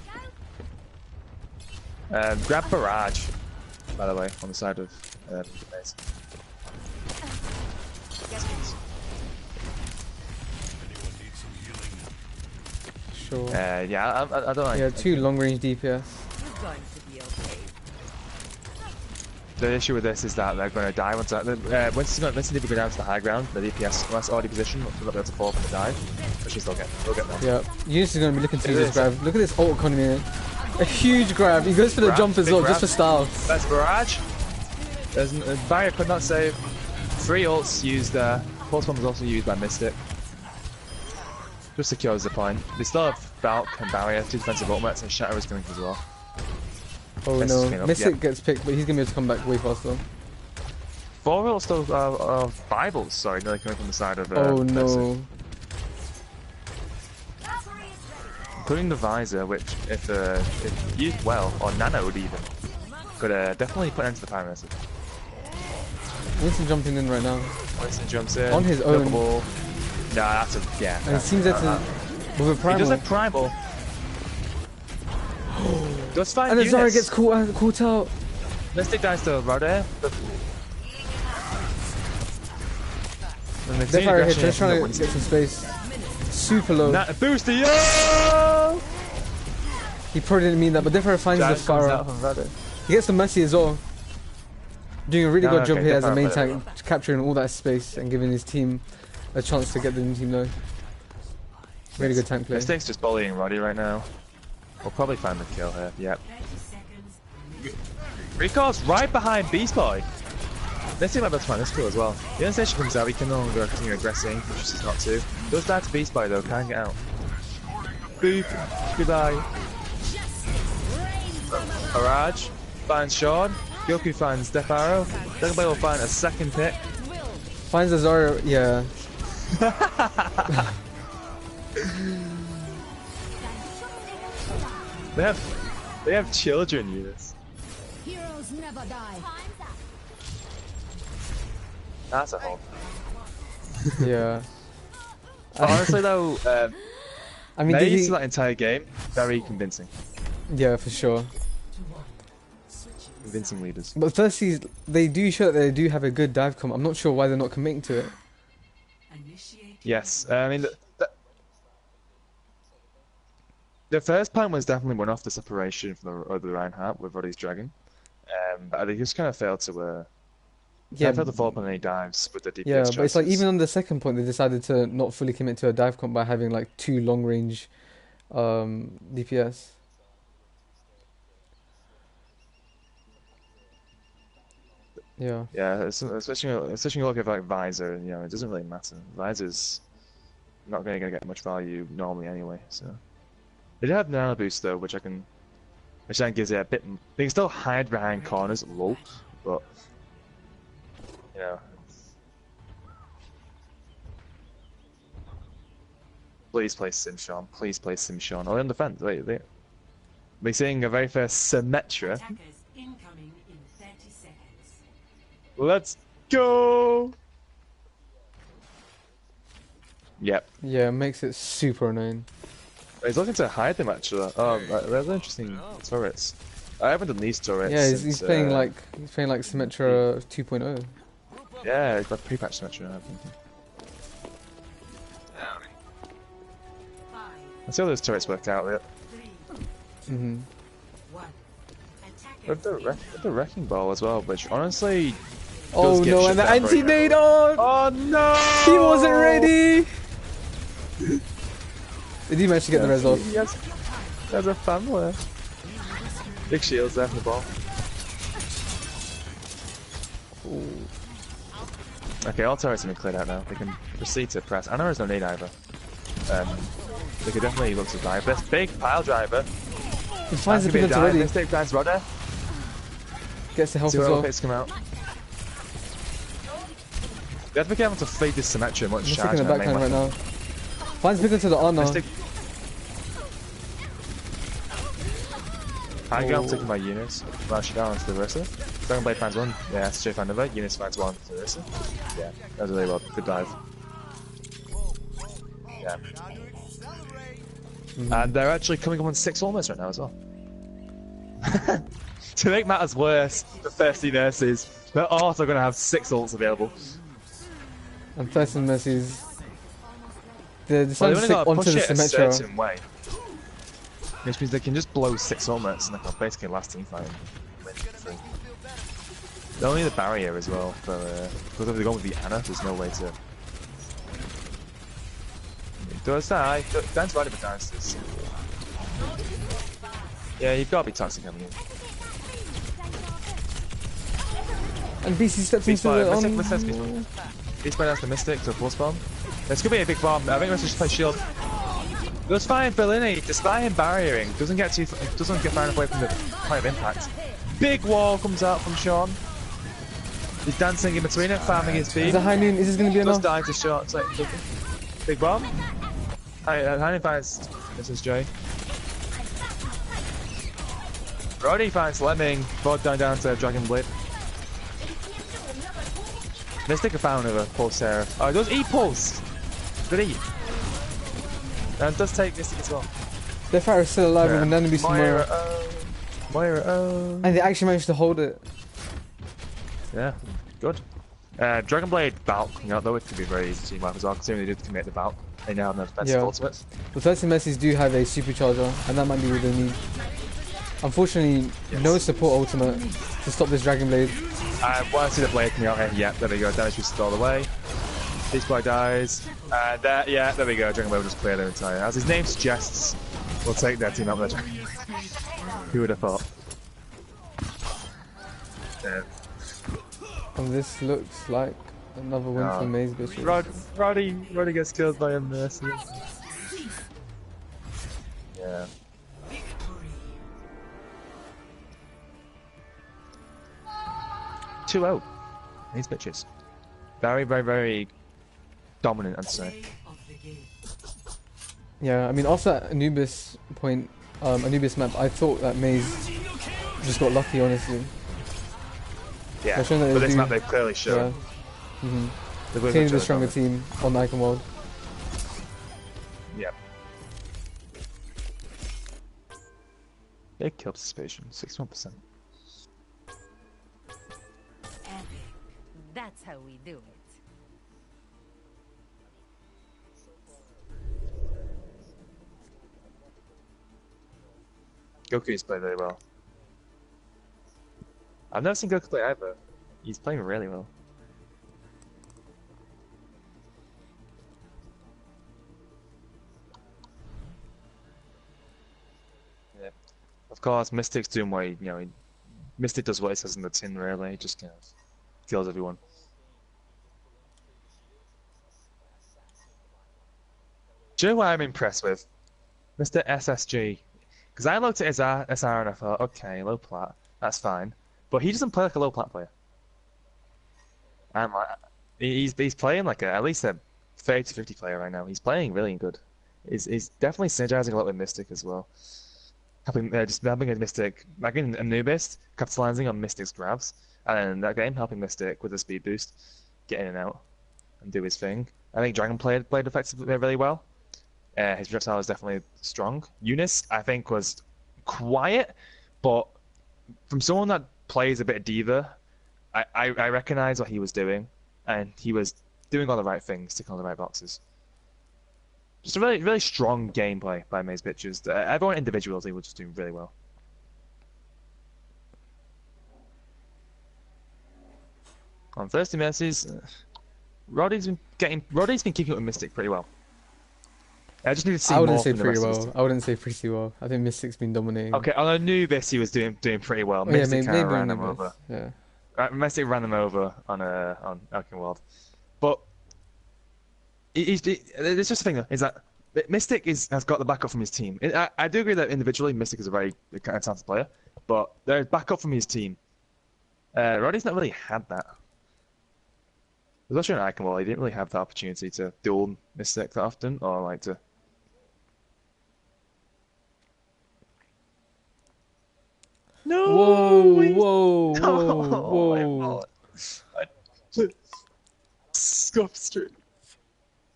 Grab Barrage, by the way, on the side of the base. Sure. Yeah, I don't like. Yeah, 2 long range DPS. The issue with this is that they're going to die once once they go down to the high ground, the DPS once already positioned, they'll be able to fall from the dive. Which is they'll get there. Yeah, Eunice is going to be looking to use this grab. Look at this ult economy. A huge grab. He goes for the jump as well, just for style. That's Barrage. Barrier could not save. 3 ults used there. Pulse Bomb was also used by Mystic. Just secures the point. They still have Valk and Barrier, 2 defensive ultimates, and Shatter is coming as well. Oh no, Mystic gets picked, but he's going to be able to come back way faster. 4 ults still, 5 ults, sorry, nearly coming from the side of oh no. Including the Visor, which if used well, or nanoed even, could definitely put an end to the Pharah Mercy. Winston jumping in right now. Winston jumps in. On his own. Nah, that's a, yeah. And it seems that's with a primal. He does have primal. Does find and then units. Zarya gets caught out. Mystic dies to Rudder. Death Arrow here, just trying to get some space. Super low. Booster, yo! He probably didn't mean that, but Death Arrow finds the Pharah. He gets the Mercy as well. Doing a really good job here as a main tank, capturing all that space and giving his team a chance to get the new team low. Really good tank play. Mystic's just bullying Roddy right now. We'll probably find the kill here, yep. Recall's right behind Beast Boy. Mystic might be able to find this kill as well. The instant she comes out, we can no longer continue aggressing, which is not to. Does die to Beast Boy though, can't get out. Boop. Goodbye. Barrage finds Sean. Goku finds Death Arrow. Dragon Blade will find a second pick. Finds a Zarya, yeah. They have children, Eunice. Heroes never die. That's a hope. Yeah. Honestly though, I mean, Maze that entire game, very convincing. Yeah, for sure. Convincing leaders. But firstly, they do show that they do have a good dive comp. I'm not sure why they're not committing to it. Yes, I mean, the first point was definitely one off the separation from the Reinhardt with Roddy's Dragon. But they just kind of failed to failed to follow up on any dives with the DPS choices. But it's like even on the second point, they decided to not fully commit to a dive comp by having like 2 long range DPS. Yeah. Yeah, especially look at like Visor, it doesn't really matter. Visor's not going to get much value normally anyway. So they do have Nano Boost though, which then gives it a bit. They can still hide behind corners, lol, but please play Simshan. Please play Simshan. Oh, on defense. Wait, we're seeing a very first Symmetra. Let's go! Yep. Yeah, it makes it super annoying. He's looking to hide them actually. Oh, they're interesting turrets. I haven't done these turrets. Yeah, he's playing like Symmetra 2.0. Yeah, he's got pre-patch Symmetra. I think. Let's see how those turrets worked out. Mhm. With the Wrecking Ball as well, which honestly. Oh no, and the anti-nade on! Oh no! He wasn't ready! Did he manage to get the res off? Yes. There's a family. Big shields there for the ball. Okay, all turrets have been cleared out now. They can proceed to press. I know there's no need either. They could definitely look to dive. This big pile driver. He finds the piglets already. Mystic finds Rodder. Gets the health See as what well. pits come out. They have to be careful to feed this Symmetra much Mystic charge in the in that backhand main right weapon. now. Finds piglet to the honor. Mystic. High ground taken by Eunice. Rush down onto the Orisa. Dragon Blade finds one. Yeah, SJ finds another. Eunice finds one to the Orisa. Yeah, that was really well. Good dive. Yeah. And they're actually coming up on 6 almost right now as well. To make matters worse, the Thirsty Nurses, they're also going to have 6 ults available. And Thirsty Mercies. They're Well, deciding they to only stick got to onto push the it a Symmetra. certain way. Which means they can just blow 6 ultimates and they can basically last team fight. They'll need a barrier as well, because if they're going with the Ana, there's no way to... Does die? Dan's right about Dynasties. Yeah, you've got to be toxic, haven't you? And BC steps Beast into Spider, the Beast Spider has the Mystic to a force bomb. This could be a big bomb. I think let's just play shield. Goes fine, Bellini, despite him barriering, doesn't get far enough away from the point of impact. Big wall comes out from Sean. He's dancing in between it, farming his beam. Is it High Noon? Is this going to be Does enough? die to Sean. It's like, big bomb. High Noon finds Mrs. J. Roddy finds Lemming, both down to Dragon Blade. Mystic a found of a Pulse Seraph. Oh, does he pulse? Did he? And does take Mystic as well. Their fighter is still alive, Yeah. and then there'll be some Moira, more. Moira, And they actually managed to hold it. yeah, good. Dragon Blade bulking out though, it could be very easy to team wipe as well, considering they did commit the bulk. They now have no defensive ultimates. The Thirsty Mercies do have a supercharger, and that might be what they need. Unfortunately, no support ultimate to stop this Dragon Blade. I want to see the blade coming out here. Yeah, there we go. Damage boosted all the way. Beast Boy dies. And yeah, there we go. Dragon Blade will just clear their entire. As his name suggests, we'll take their team out with a Dragon Blade. Who would have thought? Yeah. And this looks like another win for Maze Bitches. Roddy gets killed by a Mercy. Yeah. Two out. These bitches. Very, very, very dominant, I'd say. Yeah, I mean, after that Anubis point, Anubis map, I thought that Maze just got lucky, honestly. Yeah, They're showing that but they this do- map they've clearly shown. Yeah. Mm-hmm. They've really Clearly the shown stronger dominance. team on the Icon World. Yeah. Big kill participation, 61%. That's how we do it. Goku's played very well. I've never seen Goku play either. He's playing really well. Yeah. Of course, Mystic's doing what Mystic does what he says in the tin, really. He just kind of kills everyone. Do you know what I'm impressed with? Mr. SSG. Because I looked at his SR and I thought, okay, low plat, that's fine. But he doesn't play like a low plat player. I'm like, he's playing like at least a 30 to 50 player right now. He's playing really good. He's definitely synergizing a lot with Mystic as well. Just helping a Mystic, like in Anubis, capitalizing on Mystic's grabs. And then that game, helping Mystic with a speed boost, get in and out, and do his thing. I think Dragon played effectively really well. His projectile is definitely strong. Eunice, I think, was quiet, but from someone that plays a bit of diva, I recognize what he was doing, and he was doing all the right things, ticking all the right boxes. Just a really, really strong gameplay by Maze Bitches. Everyone individually was just doing really well. On Thirsty Mercies, Roddy's been keeping up with Mystic pretty well. I just need to see I wouldn't more say from the pretty rest of well. his I wouldn't say pretty well. I think Mystic's been dominating. Okay, on Anubis he was doing pretty well. Oh, yeah, Mystic maybe kind of ran him Anubis. over. Yeah. Mystic ran them over on Elkin World. But it's just the thing though, is that Mystic has got the backup from his team. I do agree that individually Mystic is a very kind of talented player, but there's backup from his team. Roddy's not really had that. Especially in Icon Wall, he didn't really have the opportunity to duel Mystic that often, or like to. No! Whoa! Scuff stream.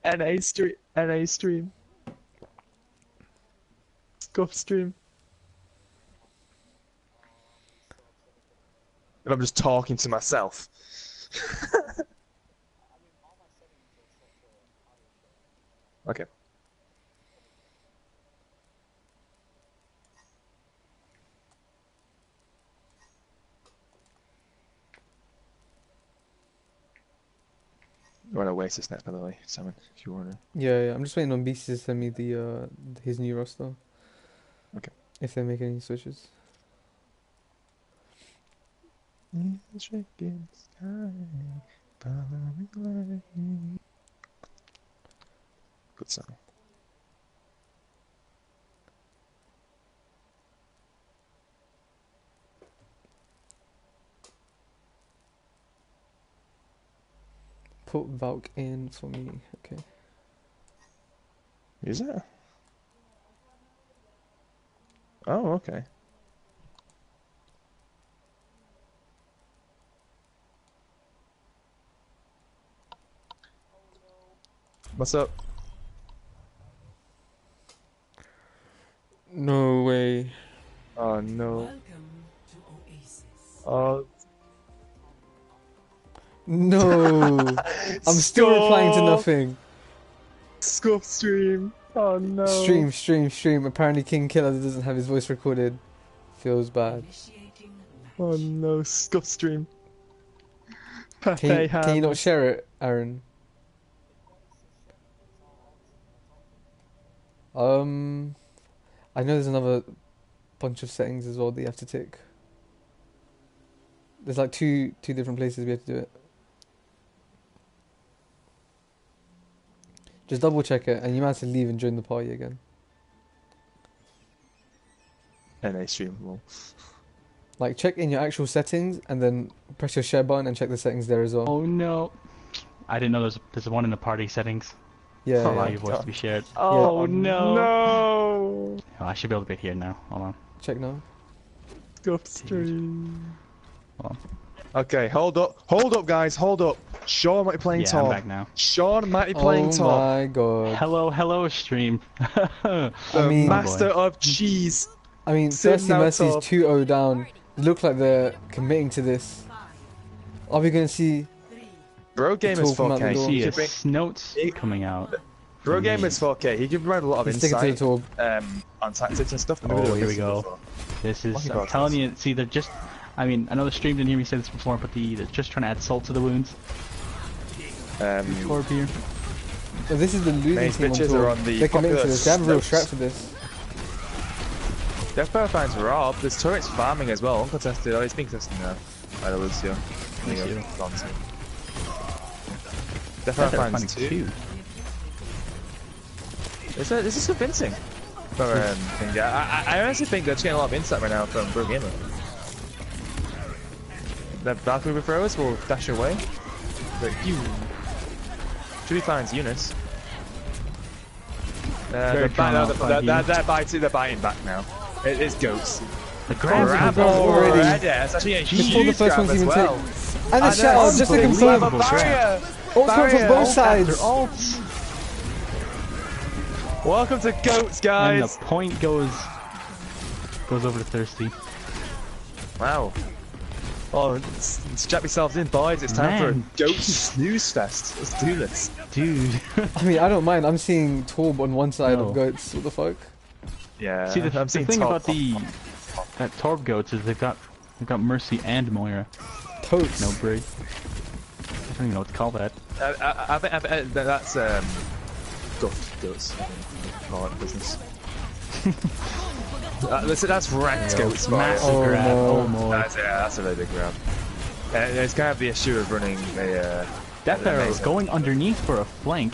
NA stream. Scuff stream. And I'm just talking to myself. Okay. You want to waste this net, by the way, Simon, if you want to. Yeah. I'm just waiting on BC to send me the his new roster. Okay. If they make any switches. Good song. Put Valk in for me. Okay. Is it? Oh, okay. What's up? No way. Oh no. Welcome to Oasis. Oh. No. I'm still replying to nothing. Scuff stream. Oh no. Stream. Apparently King Killer doesn't have his voice recorded. Feels bad. Initiating Oh no, scuff stream. Can you not share it, Aaron? I know there's another bunch of settings as well that you have to tick. There's like two different places we have to do it. Just double check it, and you might have to leave and join the party again. NA stream. Well. Like check in your actual settings, and then press your share button and check the settings there as well. Oh no! I didn't know there's one in the party settings. Yeah. Allow Yeah. your voice to be shared. Oh no! No. Oh, I should be able to be here now. Hold on. Check now. Scuff stream. Hold Okay, hold up, guys, hold up. Sean might be playing Yeah, I'm Tom. back now. Sean might be playing Tom. Oh my god. Hello, stream. The mean- master of cheese. I mean, Sitting Thirsty out Mercy's top. 2-0 down. They look like they're committing to this. Are we going to see... Bro game is talk from out the 4K. door. See He a could bring, notes coming out. Bro game is 4K. He can provide a lot of He's sticking to the insight talk. on tactics and stuff. Oh, here we go. This is, Fucking I'm process. telling you, see, they're just, I mean, I know the stream didn't hear me say this before, but they're just trying to add salt to the wounds. Torb here. So this is the losing Main team on bitches tour. are on the They're committing to popular this. They have a real slopes. strat for this. Death Power finds Rob. There's turrets farming as well. Uncontested. Oh, he's being contested now. By the Lucio. There you go. Gone to. Death Power They're finds finding 2. This is convincing. For, I honestly think they're getting a lot of insight right now from Bro Gamer. The Valkyrie throwers will dash away. But you. Julie finds Eunice. They're biting back now. It's goats. The grab. already. That's actually a Before the huge first grab one's as even well. ticked. And a shout just to confirm. A barrier. Ults come from both sides. Ults. Welcome to Goats, And guys. the point goes over to Thirsty. Wow. Oh, strap yourselves in, boys. It's time Man. for a Goat snooze fest. Let's do this. Dude. I mean, I don't mind. I'm seeing Torb on one side No. of Goats. What the fuck? Yeah. See, the I'm seeing thing top. about that Torb goats is they've got Mercy and Moira. Totes. No Brig. I don't even know what to call that. I think that's Goats. I think call it business. That's ranked Goats. Massive Oh, grab. no. Oh, more. That's a really big grab. It's kind of the issue of running a Death Arrow going underneath for a flank.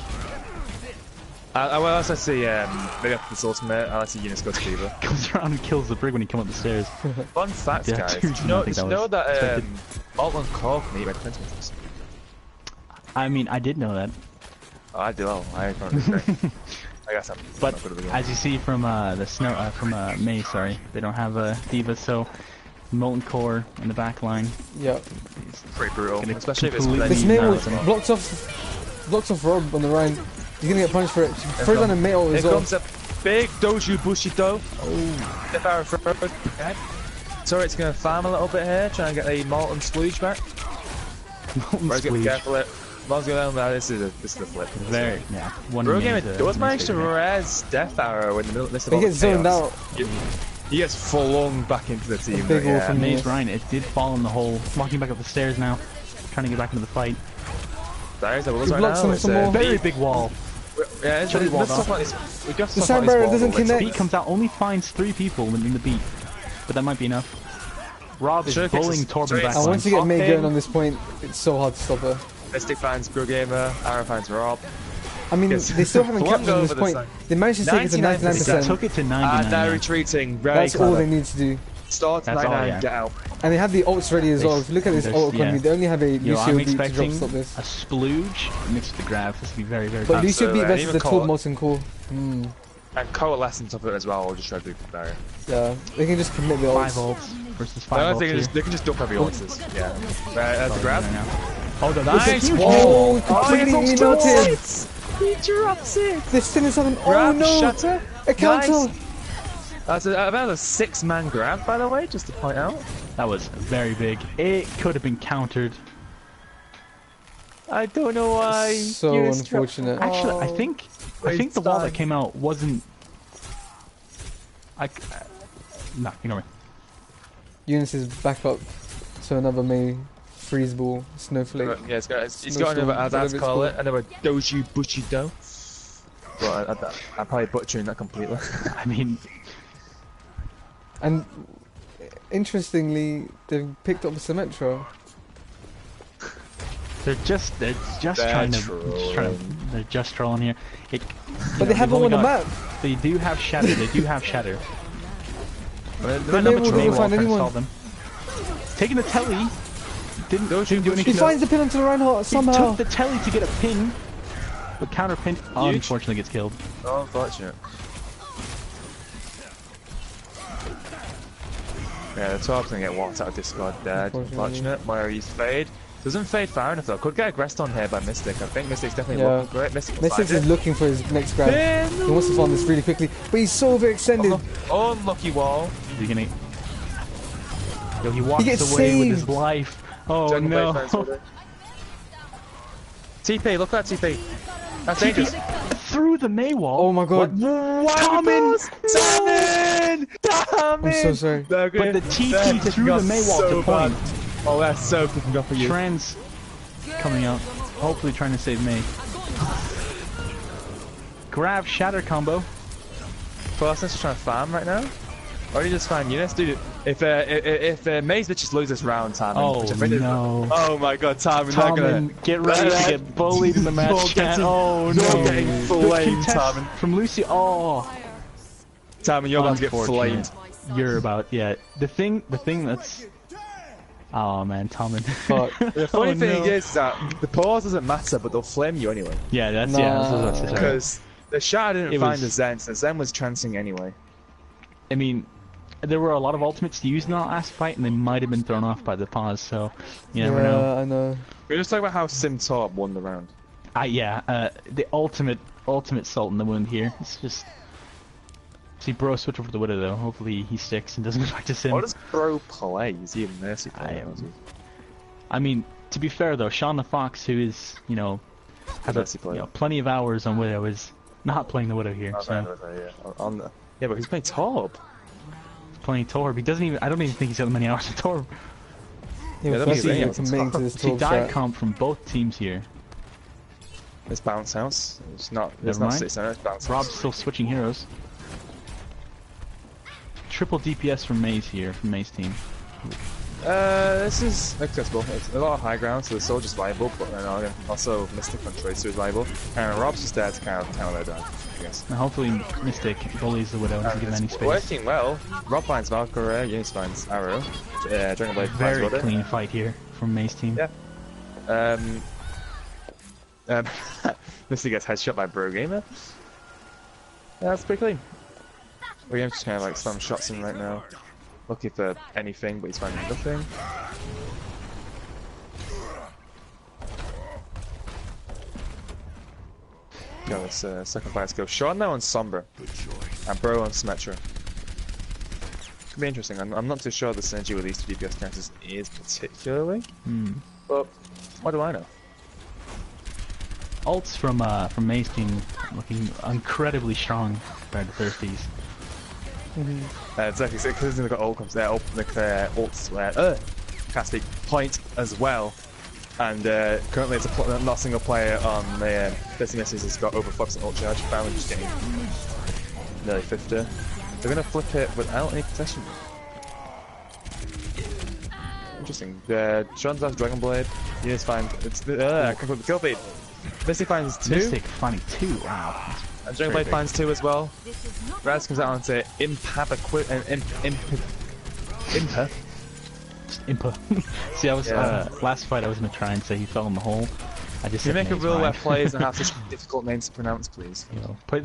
Well, I also see maybe after this ultimate, I like to see Eunice go to Cleaver. Comes around and kills the brig when he comes up the stairs. Fun fact, Yeah, guys. dude, Did you know that expected. Molten Core can eat red Prince? I mean, I did know that. Oh, I do. Oh, I can't remember. I guess I'm But not good at the game. as you see from the snow, May, sorry, they don't have a D.Va, so Molten Core in the back line. Yeah. Pretty brutal, Gonna especially if it's completely- This playing May now, now. blocks off Rob on the Rhine. He's gonna get punished for it. Throw down a mate Here as well. comes a big Doju Bushido. Oh, Death Arrow throw. Okay. Turret's gonna farm a little bit here, try and get the Molten Splooge back. Molten Rose, get Splooge. careful. Mom's going down. This is a flip. Very, yeah. One Bro minute, Gamer does manage to mistake. res Death Arrow in the middle of this. He gets zoned out. He gets flung back into the team. big but wall yeah. from Maze Ryan, it did fall in the hole. Walking back up the stairs now, trying to get back into the fight. There's a Wills He right blocks now. him It's some more. Very big wall. Yeah, it's Should he let's wall talk about this. We just The talk sound about barrier this doesn't wall, like, connect. Beat comes out, only finds 3 people in the beat, but that might be enough. Rob is Sure, bullying it's- Torben sorry, back And it's- line. once you get May Fucking- going on this point, it's so hard to stop her. Mystic finds Bro Gamer, Arrow finds Rob. I mean, Yes. they still haven't Flung captured this over the point. side. They managed to take it to 99%. 99%. Took it to And 99. now yeah. retreating, very That's clever. all they need to do. Start That's all, 99, yeah. get out. And they have the ults ready as well. If you look at this There's- ult economy, yeah. they only have a Yo, Lucio I'm beat to drop expecting stop this. a splooge mixed with the grab. This would be very, very But tough. Lucio beat and versus even the Cole- Toad Molten Core. And Coalesce on top of it as well, or just try to do barrier. Yeah, they can just commit the 5 ults. ults versus No, 5 I ults think here. they can just dump every ults. Yeah. Right, that's a grab. Right now. Oh, the Nice huge Oh, wall. completely melted. He drops it. They're still in 7. Oh Grab, no! shatter. A counter! Nice. That's about a 6-man grab, by the way, just to point out. That was very big. It could have been countered. I don't know why. So Eunice unfortunate. dropped- Actually, I Oh, think the wall that time. came out wasn't. No, ignore me. Eunice is back up. So another May freeze ball snowflake. Yeah, it's got another, Snowstorm, as whatever I it's call called. it, another Doju Bushido. But I'm probably butchering that completely. I mean, And interestingly, they've picked up Symmetra. they're just trying to, trolling. they're just trolling here. It, you But know, they have they've them on only the got- map. They do have shatter. They do have shatter. They May will never find anyone. Them. Taking the telly. Didn't do He anything. finds the pin onto the Reinhardt He somehow. took the telly to get a pin, but counter pin unfortunately gets killed. Oh, unfortunate. Yeah, the Torp's gonna get walked out of Discord dead. Unfortunately. Unfortunate. Moiri's fade. Doesn't fade far enough though. Could get aggressed on here by Mystic. I think Mystic's definitely Yeah. looking for it. Mystic Mystics is looking for his next grab. He wants to farm this really quickly, but he's so overextended. Unlucky wall. You're gonna. Yo, he walks gets away with his saved. life. Oh Jungle no! Blade finds with it. TP, look at that TP. That's TP dangerous. through the May wall. Oh my god. Tommen! I'm so sorry. But the TP through the May wall to point. Oh, that's so fucking up for you. Trans coming out, hopefully trying to save May. Grab shatter combo. Parsons just trying to farm right now. Or you just find Eunice, dude. If Maze bitches lose this round, Tarmin. Oh, which I think is- no. Oh my god, Tarmin, they're gonna. Tommen, get ready to get bullied in the match You're chat. getting- Oh you're no! getting The flamed, contest Tarmin. from Lucy. Oh, Tarmin, you're about to get unfortunate. flamed. You're about, yeah. The thing that's. Oh man, Tommen. Fuck. The funny Oh, thing no. is that the pause doesn't matter, but they'll flame you anyway. Yeah, that's Nah. yeah. That's what I was about to say. Because the Shadow didn't It find was- the Zen, so Zen was trancing anyway. I mean, there were a lot of ultimates used in that last fight, and they might have been thrown off by the pause. So you never know. Yeah, I know. We're just talking about how Sim Torp won the round. The ultimate salt in the wound here. It's just. See, bro, switch over to the Widow though. Hopefully he sticks and doesn't go back to Sim. What does Bro play? Is he a Mercy I player? am- I mean, to be fair though, Sean the Fox, who is, you know, has Mercy a, player. you know, plenty of hours on Widow, is not playing the Widow here. Oh, So yeah, but he's playing Torp. he's playing Torb. He doesn't even. I don't even think he's got many hours in Torb. Yeah, that'd first be thing amazing. you're committing to this See, 12 dive strat. comp from both teams here. It's Bounce House. It's not. It's Never not mind. 6 it's Bounce Rob's House. still switching heroes. Triple DPS from Maze here, from Maze team. This is accessible. It's a lot of high ground, so the soldier's viable, but then also Mystic on Tracer is viable. And Rob's just there to kind of counter that down, I guess. Now hopefully Mystic bullies the Widow and doesn't give him any space. Working well. Rob finds Valkyrie, Eunice finds Arrow. Dragon Blade finds Very Rudder. clean fight here from May's team. Yeah. Mystic gets headshot by Bro Gamer. Yeah, that's pretty clean. We're just kind of like some shots in right now. Looking for anything, but he's finding nothing. Got this second fight to go. Sean now on Sombra, and Bro on Symmetra. Could be interesting. I'm not too sure the synergy with these two DPS characters is particularly, but what do I know? Ults from May's team looking incredibly strong compared to Thirsty's. Exactly, because they've got ult comes there, ults casting point as well. And currently it's not a single player on the Thirsty Misses has got over Fox and ult charge, finally just getting nearly 50. They're gonna flip it without any protection. Interesting. Sean's has Dragon Blade, he is fine. It's can put the kill feed. Mystic finds 2. Mystic finding 2, wow. And Dragon Blade finds 2 as well. Raz comes out onto Impa. See, I was last fight I was gonna try and say he fell in the hole. I just you make a rule fine. where players don't have such difficult names to pronounce, please. You know, you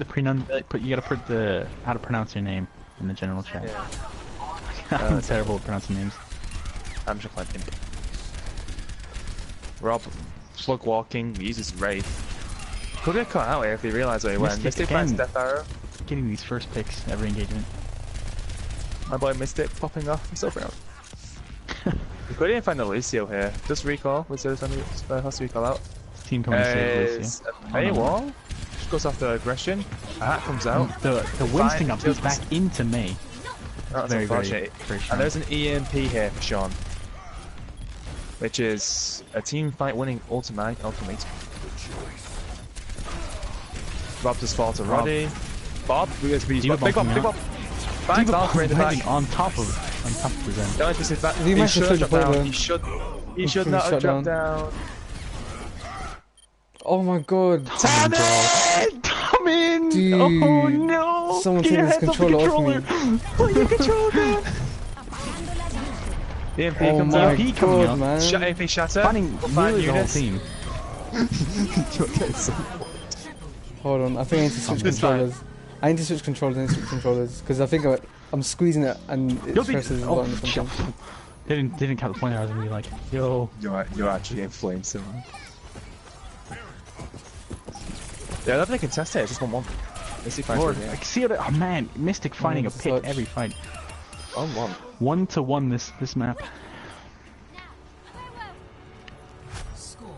gotta put the how to pronounce your name in the general chat. Yeah. I'm terrible at pronouncing names. I'm just playing Imp. Rob, slug walking, uses Wraith. Could get caught out here if he realised where he went. Mystic finds Death Arrow. Getting these first picks every engagement. My boy Mystic popping off. He's over out. We couldn't even find the Lucio here. Just recall. Lucio has to recall out. Team coming to save Lucio. Hey, wall. Just goes after aggression. A hat comes out. The Winston up is back into May. That's very, unfortunate. very And there's an EMP here for Sean, which is a team fight winning ultimate. Rob just fall to Roddy. Bob, big Bob. Bang Valkyrie in the back. On top of the zen. Don't just back. He He should drop down. He should not have dropped down. Oh my god. Come in! Dude. Oh no! Someone Get take your this hands off the controller off me. Put your controller! EMP Oh comes my out. EMP coming god, out. man. Shut AP shatter. Finding nearly the whole Eunice. team. Hold on, I think I need to switch controllers. I need to switch controllers because I think I'm squeezing it and it presses the button or something. They didn't count the point. I was gonna be like, yo. You're actually getting flamed soon. Yeah, that'd be a contest here. Just 1-1. Mystic finds Lord, one, I yeah. can see it. Oh man, Mystic finding a pick such- every fight. 1-1. 1-1 this map. Score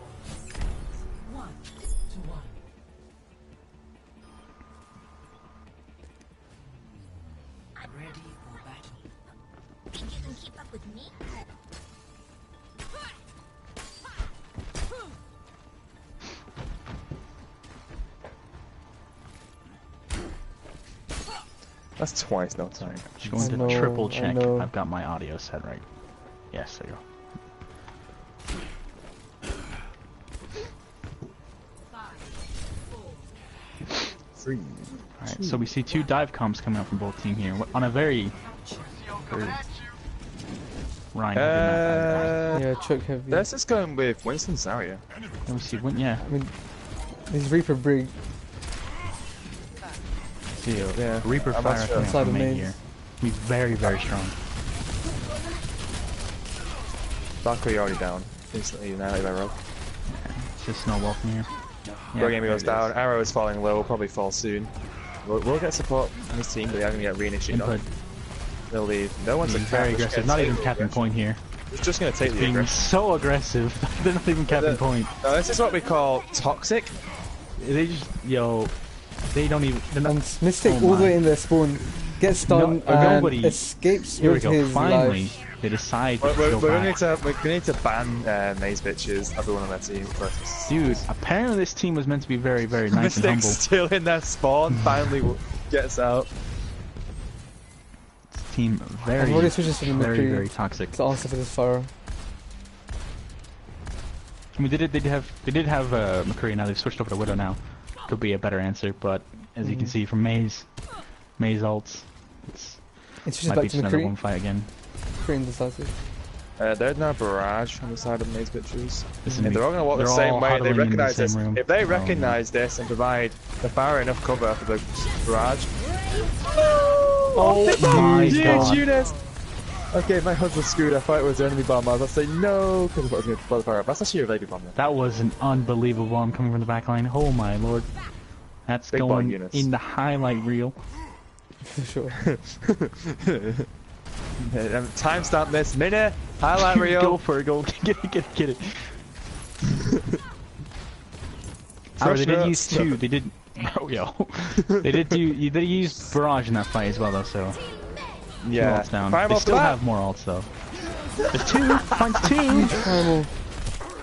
1-1. Ready for battle. Think you can keep up with me? That's twice no time. Just going to know, triple I check. know. I've got my audio set right. Yes, there you go. 3. Alright, so we see 2 dive comps coming out from both team here on a very Ryan. Yeah, choke heavy. Let's just go with Winston Zarya. Let me see. Yeah. I mean, these Reaper Brig. See, Yeah, Reaper I'm Fire not sure. coming out Outside from of May mains. here. He's very, very strong. Valkyrie already down. Instantly annihilated by Rogue. It's just snowball from here. Rogue Gaming goes there it down. Arrow is falling low. Will probably fall soon. We'll get support from his team, but they're going to get reinitiated. Input. They'll leave. No one's He's very aggressive. Not even capping point here. He's just going to take the Being aggression. so aggressive. They're not even capping point. No, this is what we call toxic. They just, they don't even. They're not, And Mystic Oh all the my. way in their spawn gets stunned No- and nobody- escapes here we with go. his Finally, life. they decide to We're go going back. to need to ban Maze bitches, everyone on their team. Dude, apparently this team was meant to be very, very nice and Mystic's humble. still in their spawn, finally gets out. team very, I've already switched to the very, McCree very toxic. to answer for this Pharah. I mean, they did have McCree, now they've switched over to Widow now. Could be a better answer, but as you can see from Maze ults, It's just might back be to just another McCree. one fight again. McCree indecisive. There's no barrage on the side of Maze Bitches. Listen, If they're all going to walk the they're same all way, they huddling in the recognize same this. room. If they Oh, recognize this and provide the Pharah enough cover for the barrage. Oh my god. Eunice! Okay, my husband screwed. I thought it was the enemy bomb. I was about to say no, because I thought it was going to blow the Pharah. That's actually a lady bomb. That was an unbelievable bomb coming from the back line. Oh my lord. That's Big going ball units. in the highlight reel. For sure. Timestamp this minute. Highlight reel. Go for it, go. Get it. Oh, they did use two. They did. Oh, yo. They did use barrage in that fight as well, though. So Yeah. ults down. Primal They still flat. have more ults though. There's two. Finds two. Primal.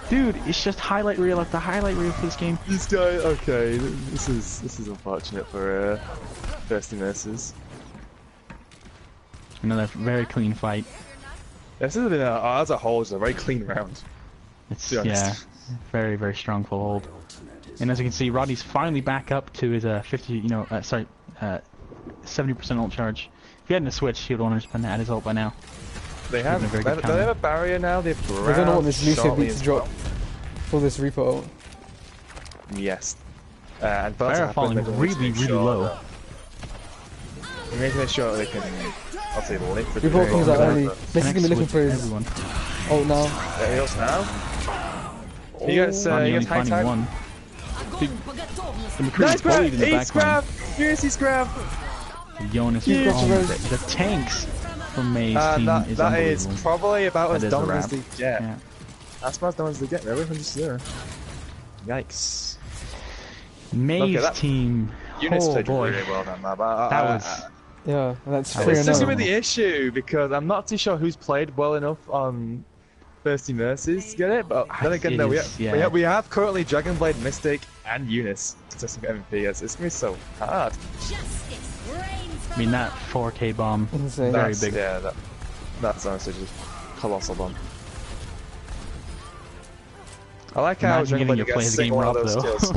Dude, it's just highlight reel after highlight reel for this game. This guy. Okay, this is unfortunate for Thirsty Nurses. Another very clean fight. This has been as a whole, it's a very clean round. It's To be honest. yeah, very very strong full hold. And as you can see, Roddy's finally back up to his 70% ult charge. If he hadn't a switch, he would want to just been at his ult by now. They have, Been a very they good have a barrier now. They've We're gonna want this Lucio shortly beat to as drop well. for this Reaper ult. Yes. And for that to Pharah happen, falling they're gonna really make really sure low. that- They're making sure they can, I'll say, lift the Reaper ult comes out barrier. early. Messi is gonna be looking for his everyone. ult now. There he goes now. He gets, Roddy he only gets high finding time. one. The McCree Nice is grab! bullied in the Ace back line. grab! Seriously grab! Jonas Huge oh, res. the tanks from Maze team That is that is unbelievable. probably about That as is a dominant as wrap. they get. Yeah. That's about as dominant as they get, really, 100-0. Yikes. Maze that- team. Eunice Oh played boy. really well that map. That was Yeah, and that's That fair was This is enough. gonna be the issue because I'm not too sure who's played well enough on Thirsty Nurses to get it, but then again, It no, is, yeah. we have currently Dragonblade, Mystic, and Eunice contesting for MVP. It's gonna be so hard. I mean that 4K bomb. Insane. Very That's, big. Yeah, that's honestly just colossal bomb. I like how Imagine getting Dragonblade your gets play a of the game single one of robbed those kills.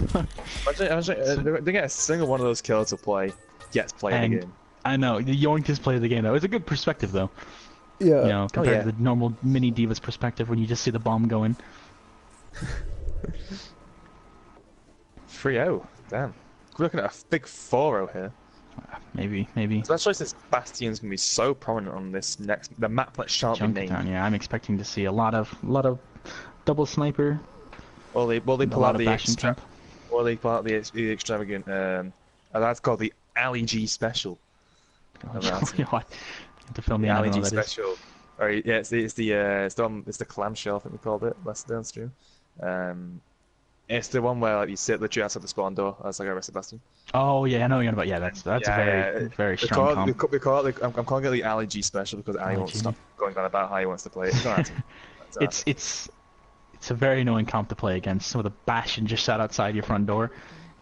though. Imagine, they get a single one of those kills to play, gets play in the And- game. I know, the yoinked his play of the game though. It's a good perspective though. Yeah. You know, compared yeah. to the normal mini Divas perspective when you just see the bomb going. 3-0, damn. We're looking at a big 4-0 here. Maybe. Especially since Bastion's gonna be so prominent on this the map that shan't be named. Junkertown, yeah, I'm expecting to see a lot of double sniper. Will they and pull a out lot of the Bastion camp. Will they pull out the extravagant? That's called the Ali G special. You know what? You have to film me. The I Ali don't know G what that is. special. Or yeah, it's the clamshell. I think we called it last day on stream. It's the one where like you sit literally outside the spawn door as like a Arrested Bastion. Oh yeah, I know what you're on about. Yeah, that's a very strong comp. We call it, I'm calling it the Ali G special because Ali Ali won't G. stop going on about how he wants to play it. He's not acting. It's a very annoying comp to play against. Some of the Bastion just sat outside your front door.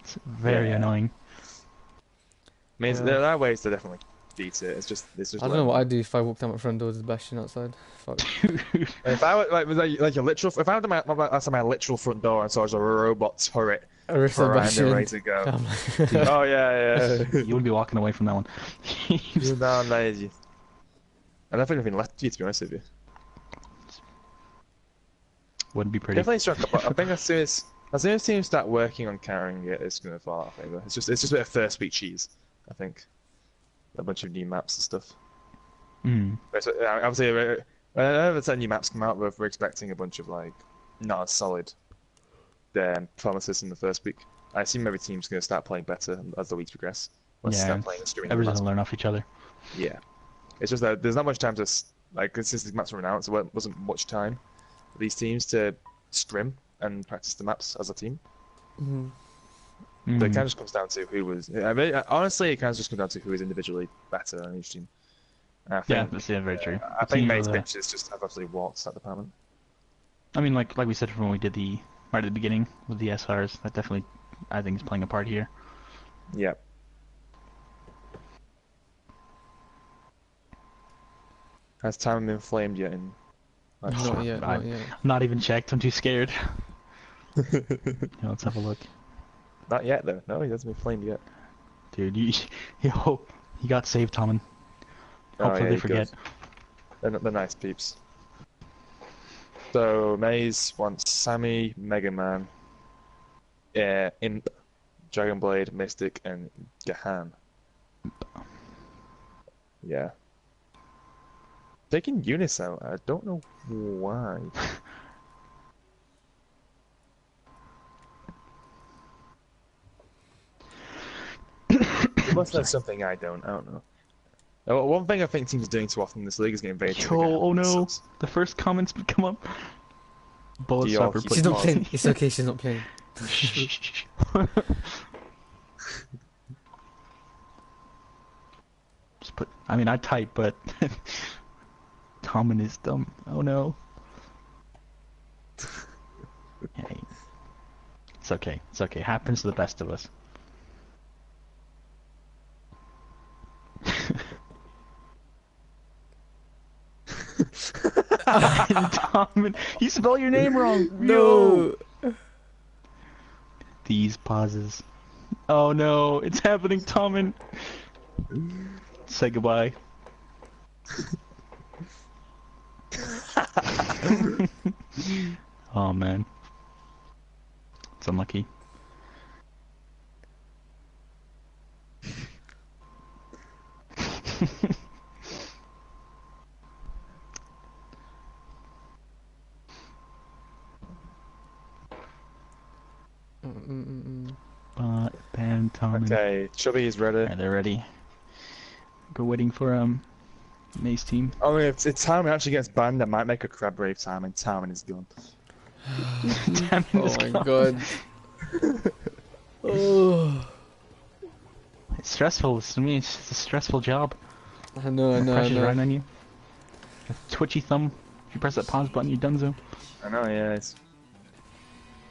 It's very annoying. I mean, there are ways to definitely beat it. It's just I don't know what I'd do if I walked out my front door with Bastion outside. Fuck. If I were like a literal, if I had my literal front door and saw as a robot turret Arista primed and Bastion. ready to go. Um, Oh yeah. You wouldn't be walking away from that one. You're down lazy. I don't think anything left to you, to be honest with you. Wouldn't be pretty. Definitely struck up. I think as soon as teams start working on carrying it, it's gonna fall out of favor. It's just a bit of first week cheese. I think a bunch of new maps and stuff. Mm. But obviously, whenever new maps come out, we're expecting a bunch of like not as solid performances in the first week. I assume every team's gonna start playing better as the weeks progress. Once they Yeah, start playing and streaming. everyone's gonna learn off each other. Yeah, it's just that there's not much time to like since the maps were announced, there wasn't much time for these teams to scrim and practice the maps as a team. mhm. So it Mm. kind of just comes down to who was. I mean, honestly, it kind of just comes down to who is individually better on each team. And I Yeah, think, that's very true. I The think team Maze with a- bitches just have absolutely waltzed that department. I mean, like we said when we did the right at the beginning with the SRs, that definitely I think is playing a part here. Yeah. Has Timon been flamed yet? Not yet, not yet. I'm not even checked. I'm too scared. Yeah, let's have a look. Not yet though. No, he hasn't been flamed yet. Dude, yo, he got saved, Tommen. Hopefully they forget. They're nice peeps. So Maze wants Sammy, Mega Man, Imp, Dragon Blade, Mystic, and Gahan. Yeah. Taking Eunice out, I don't know why. He must know something I don't know. One thing I think teams are doing too often in this league is getting very oh no, the first comments come up. Bullet Sniper. She's not playing. It's okay, she's not playing. Just put. I mean, I type, but Tommen is dumb. Oh no. Hey. It's okay. It's okay. Happens to the best of us. Tommen, you spell your name wrong. No. These pauses. Oh no, it's happening, Tommen. Say goodbye. Oh man, it's unlucky. Bam, Tommen. Okay, Chubby is ready. Yeah, they're ready. We're waiting for Mace team. Oh, if Timon actually gets banned, that might make a crab brave Timon. Timon is gone. Oh my god. Oh. It's stressful. To me, it's a stressful job. I know. Pressure's right on you. A twitchy thumb. If you press that pause button, you're donezo. I know, yeah. It's...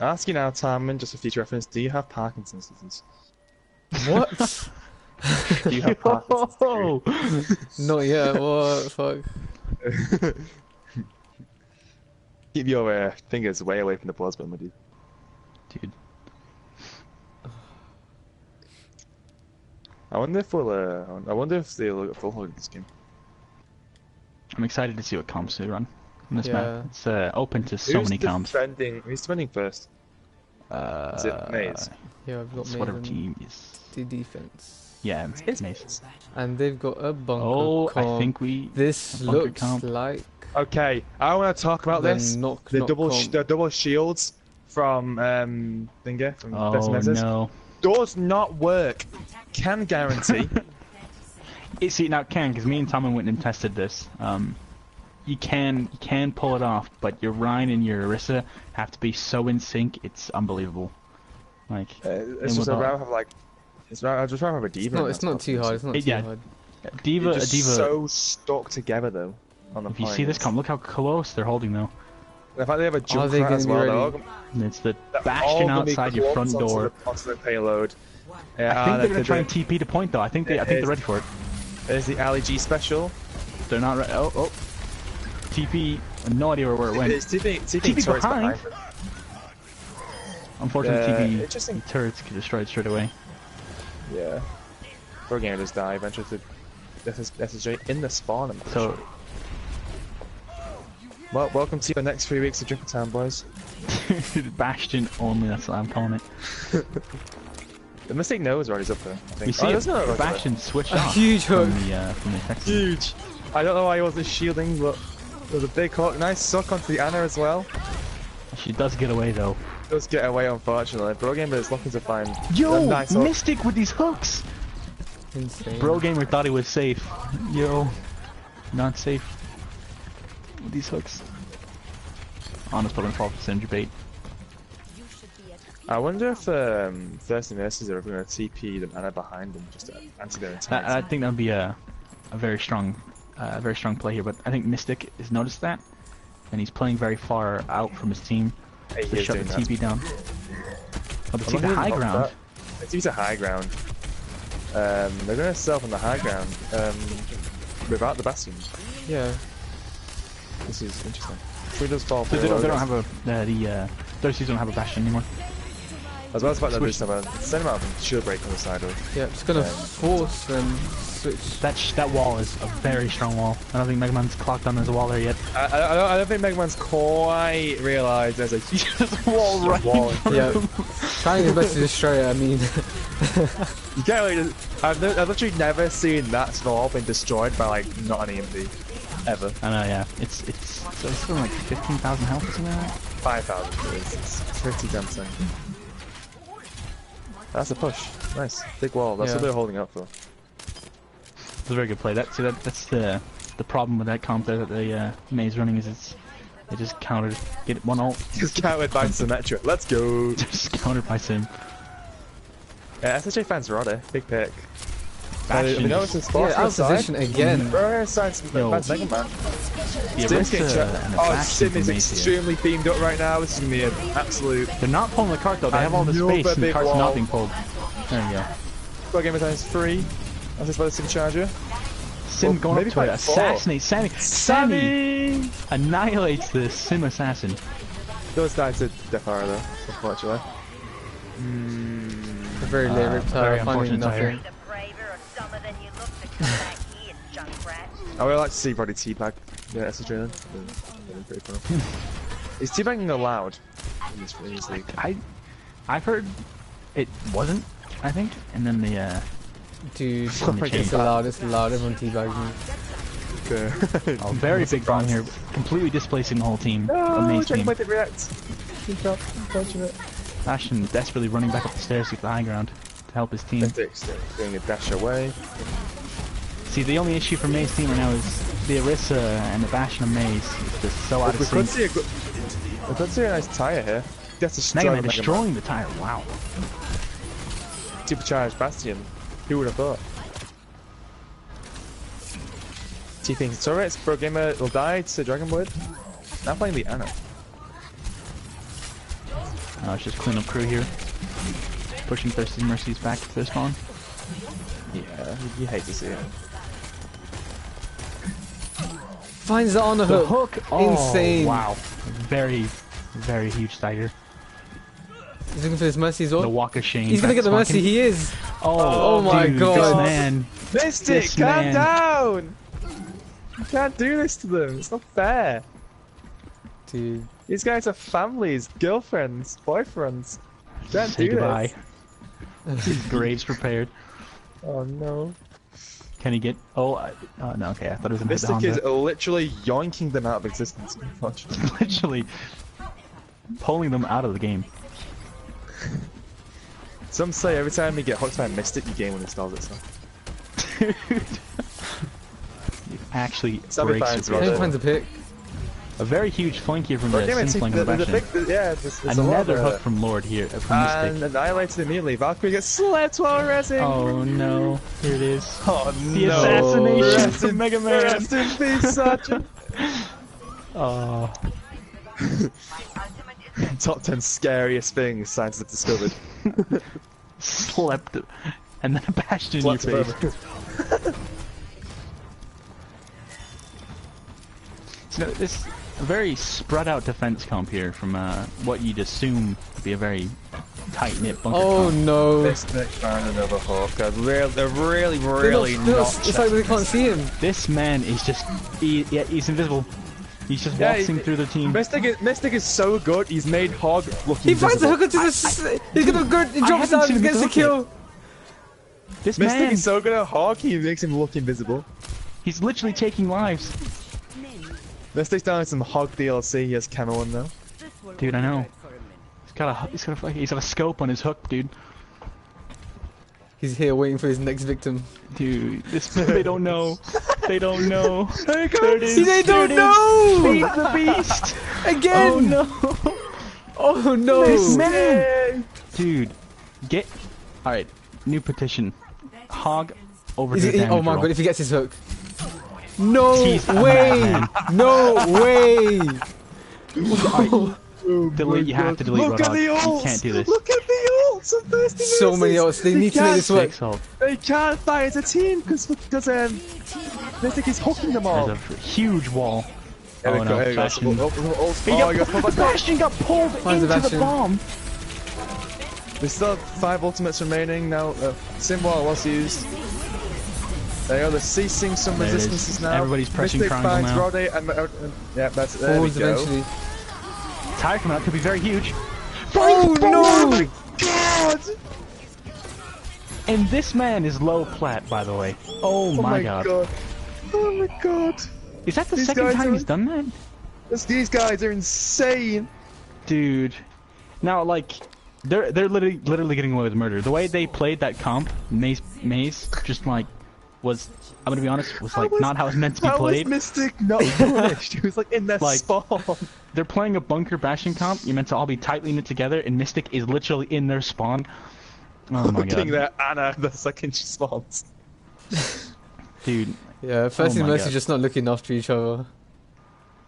I'll ask you now, Timon, just for future reference, do you have Parkinson's disease? What? Do you have Parkinson's disease? Not yet. What? Fuck. Keep your fingers way away from the pause button, would you? Dude. I wonder if we'll, I wonder if they'll get full hold this game. I'm excited to see what comps they run on this Yeah. map. It's open to so many comps. Who's defending first? Is it Maze? Yeah, I've got It's whatever Maven. team is. The defense. Yeah, It's Mace. And they've got a bunker Oh, comp. I think we. This a bunker looks comp. like Okay, I want to talk about the this. knock, The knock comp. double shields from Thinger from Best Oh Measures no. does not work. Can guarantee. See now, can because me and Tommen went and tested this. You can pull it off, but your Rhine and your Orisa have to be so in sync. It's unbelievable. Like It's just I'd rather have like. I'd just rather have a Diva. It's not too hard. It's not too Yeah. hard. Diva. Just Diva. so stuck together though. On the If you see this comp, look how close they're holding though. In fact, they have a jump they rat as gonna be well. ready? And it's the They're all bastion gonna be outside your front clumped door. onto the payload. I think they're gonna try and TP to point though. I think they're ready for it. There's the Ali G special. They're not ready. Oh. TP. No idea where it went. It's TP behind. turrets behind. Unfortunately, TP interesting. turrets get destroyed straight away. Yeah. Pro gamer just die eventually to SSJ in the spawn. So, well, welcome to the next 3 weeks of Dripper Town, boys. Bastion only. That's what I'm calling it. The Mystic Nose already up there. I think. You see, there's no logo. Bastion switched A off huge from hook. the effects. Huge. I don't know why he wasn't shielding, but there's a big hook. Nice suck onto the Ana as well. She does get away though. Does get away, unfortunately. Pro gamer is looking to find Yo, a nice hook. Mystic with these hooks. Insane. Bro gamer thought he was safe. Yo, not safe with these hooks. Honest, put him 12% debate. I wonder if Thirsty Nurses are ever going to TP the Ana behind them just to anti their attack. I think that would be a very strong play here. But I think Mystic has noticed that, and he's playing very far out from his team Hey, to he is shut the doing that. TP down. Oh, the I'm team not the high gonna ground. The team's a high ground. They're going to self on the high ground without the Bastion. Yeah. This is interesting. Three does fall So for they don't have a Darcy's don't have a bastion anymore. As well as the fact that there's a same amount of shield break on the side of. Yeah, just gonna force them switch. That wall is a very strong wall. I don't think Mega Man's clocked on there's a wall there yet. I don't think Mega Man's quite realised there's a huge wall right. Yeah, trying his best to destroy it. I mean, you can't really. I've literally never seen that wall being destroyed by like not an EMP, ever. I know, yeah. It's something like 15,000 health or something like that. 5,000. It's pretty tempting. That's a push. Nice. Big wall. That's what they're holding up for. It's a very good play. That's the problem with that comp there that the Mei's running is they just countered. Get one ult. Just countered by Symmetra. Let's go. Just countered by Sim. Yeah, SSJ fans Roddy. Big pick. Bastion. You know it's a yeah, spot out of position again. Science Yo. fans Mega Man. The Sim's getting Arista and the Oh, Bastion Sim from is Mace here. extremely beamed up right now. This is gonna be an absolute. They're not pulling the cart though. They have all the space and the big cart's wall. not being pulled. There you go. Got game times 3. That's just by the Sim Charger. Sim Well, going maybe up to it. by 4. Assassinate Sammy. Sammy annihilates the Sim assassin. Those die to Deathfire though, unfortunately. A very late very reptile, finding unfortunate tire. nothing. I would like to see Roddy teabag the SSJ then. That'd be pretty cool. Is teabagging allowed in this league? I've heard it wasn't, I think, and then the Dude, change. it's allowed. It's allowed. Everyone teabags me. Okay. oh, very big bomb here, completely displacing the whole team. No, Amazing team. Dragonblade didn't react. Good job, unfortunate. Bastion desperately running back up the stairs to get the high ground to help his team. Mystics doing a dash away. See, the only issue for Mei's team right now is the Orisa and the Bastion of Mei's is just so out We of could sync. see a nice tire here. That's a Mega Man strong destroying the tire, wow. Supercharged Bastion. Who would have thought? TPing turrets, Pro Gamer will die to Dragonblade. Now playing the Anna. It's just clean up crew here. Pushing Thirsty Mercies back to their spawn. Yeah, you hate to see it. Finds it on the hook. Insane. Wow. Very, very huge stagger. He's looking for his mercy as well. The walk of shame. He's gonna get the mercy. He is. Oh my dude, God. This man. Mystic, This calm man. down! You can't do this to them, it's not fair. Dude. These guys are families, girlfriends, boyfriends. You can't Say do goodbye. this. Graves prepared. Oh no. Can he get? Oh no. Okay, I thought it was Mystic gonna hit is the Honda. literally yoinking them out of existence, unfortunately. Literally pulling them out of the game. Some say every time you get hooked by a Mystic, your game uninstalls itself. Dude. Actually Sammy breaks finds your Roddy. He finds a pick. A very huge flank here from Pro the Gamer, Sim flank of the Bastion. yeah, there's a lot Another of, hook from Lord here, from and Mystic. annihilated immediately. Valkyrie gets slept while resing. Oh no, here it is. Oh, The no. assassination Rest from in- Mega Man. Rest in peace, Sergeant. Oh, Top 10 scariest things scientists have discovered. slept, and then a Bastion in your Slept face. forever. So this a very spread out defense comp here from what you'd assume to be a very tight knit bunker Oh comp. no. Mystic found another hook. They're really They're not. it's like they can't see him. This man is just he's invisible. He's just waltzing through the team. Mystic is so good. He's made Hog look He finds the invisible. hook into the. He's gonna go. He drops haven't down. seen He him gets the hook kill. This Mystic man, is so good at Hog. He makes him look invisible. he's literally taking lives. Mystic's down in some Hog DLC. He has camo on now. Dude, I know. He's got a scope on his hook, dude. He's here waiting for his next victim. Dude, they don't know. They don't know. There you There it is. They There don't it is. know! Feed the beast. Again! Oh no. Oh no! This man. Dude, get. All right, new petition. Hog over Is to it, damage oh my roll. god, if he gets his hook. No He's a way! madman. No way! Delete. You have to delete Look at Roadhog. the You ults! can't do this. Look at the ults of Thirsty So many Mercies! ults. They need to make this work. Six ult. They can't fight as a team because Mystic is hooking them all. There's a huge wall. Oh no, Bastion. Bastion got pulled into the bomb! We still have 5 ultimates remaining now. Symbol was used. They are ceasing some resistances now. Everybody's pressing Mystic triangle finds now. Roddy and yeah, that's it. There we go. Eventually. Tire coming out could be very huge. Oh no! God! And this man is low plat, by the way. Oh my god. Oh my god. Is that the These second guys time are- he's done that? These guys are insane. Dude. Now, like, they're literally getting away with murder. The way they played that comp, Maze, just like, was, I'm gonna be honest, was like not how it's meant to be How played. was Mystic not punished? He was like in their Like- spawn. They're playing a bunker bashing comp, you're meant to all be tightly knit together, and Mystic is literally in their spawn. Oh my Looking god. there, Anna, the second she spawns. Dude, Yeah, first Oh and my Mercy God. just not looking after each other.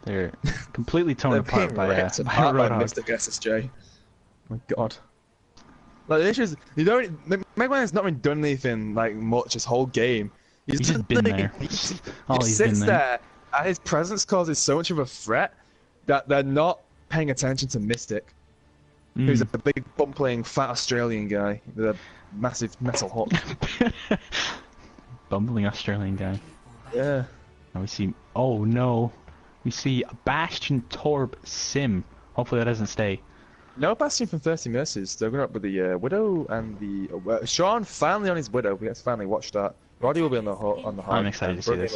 they're completely torn They're apart being by ripped by apart by Roadhog. Mystic SSJ. Oh my god. Like the issue is, you don't. Megman's not really done anything like much this whole game. He's just been there. He Oh, he's been sits there. there, and his presence causes so much of a threat that they're not paying attention to Mystic, who's a big bumbling fat Australian guy with a massive metal hook. Bumbling Australian guy. Yeah. Now we see. Oh no, we see Bastion Torb Sim. Hopefully that doesn't stay. No Bastion from 30 Mercies. They're going up with the Widow and the Sean finally on his Widow. We get to finally watch that. Roddy will be on the hunt. I'm excited to see this.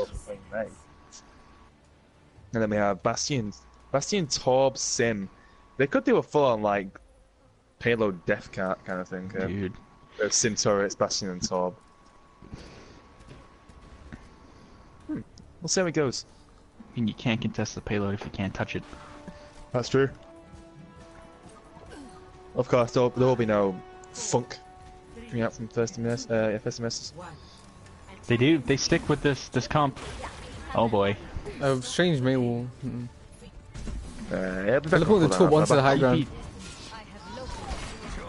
And then we have Bastion Torb Sim. They could do a full-on like payload death cat kind of thing. Dude. Sim turrets, Bastion and Torb. We'll see how it goes. I mean, you can't contest the payload if you can't touch it. That's true. Of course, there will be no funk coming out from first semesters. They do. They stick with this comp. Oh boy. Strange Maywall. Yeah, Teleport the top onto the high ground.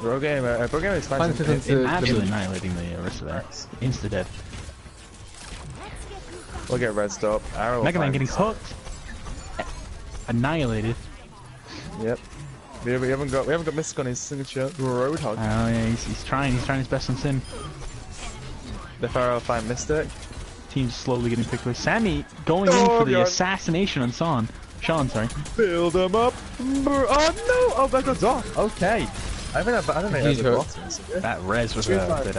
Bro game is Find fine. the into Absolutely annihilating the Orisa there. Insta dead. We'll get red stop. Arrow. Mega Man getting hooked. Annihilated. Yep. We haven't got Mystic on his signature Roadhog. Oh yeah, he's trying his best on Sim. The Pharaoh find Mystic. Team's slowly getting picked away. Sammy going in for the assassination on Sean, sorry. Build them up. Oh no! Oh, that goes off. Okay. I don't think Huge that's hook. That res was True a fact,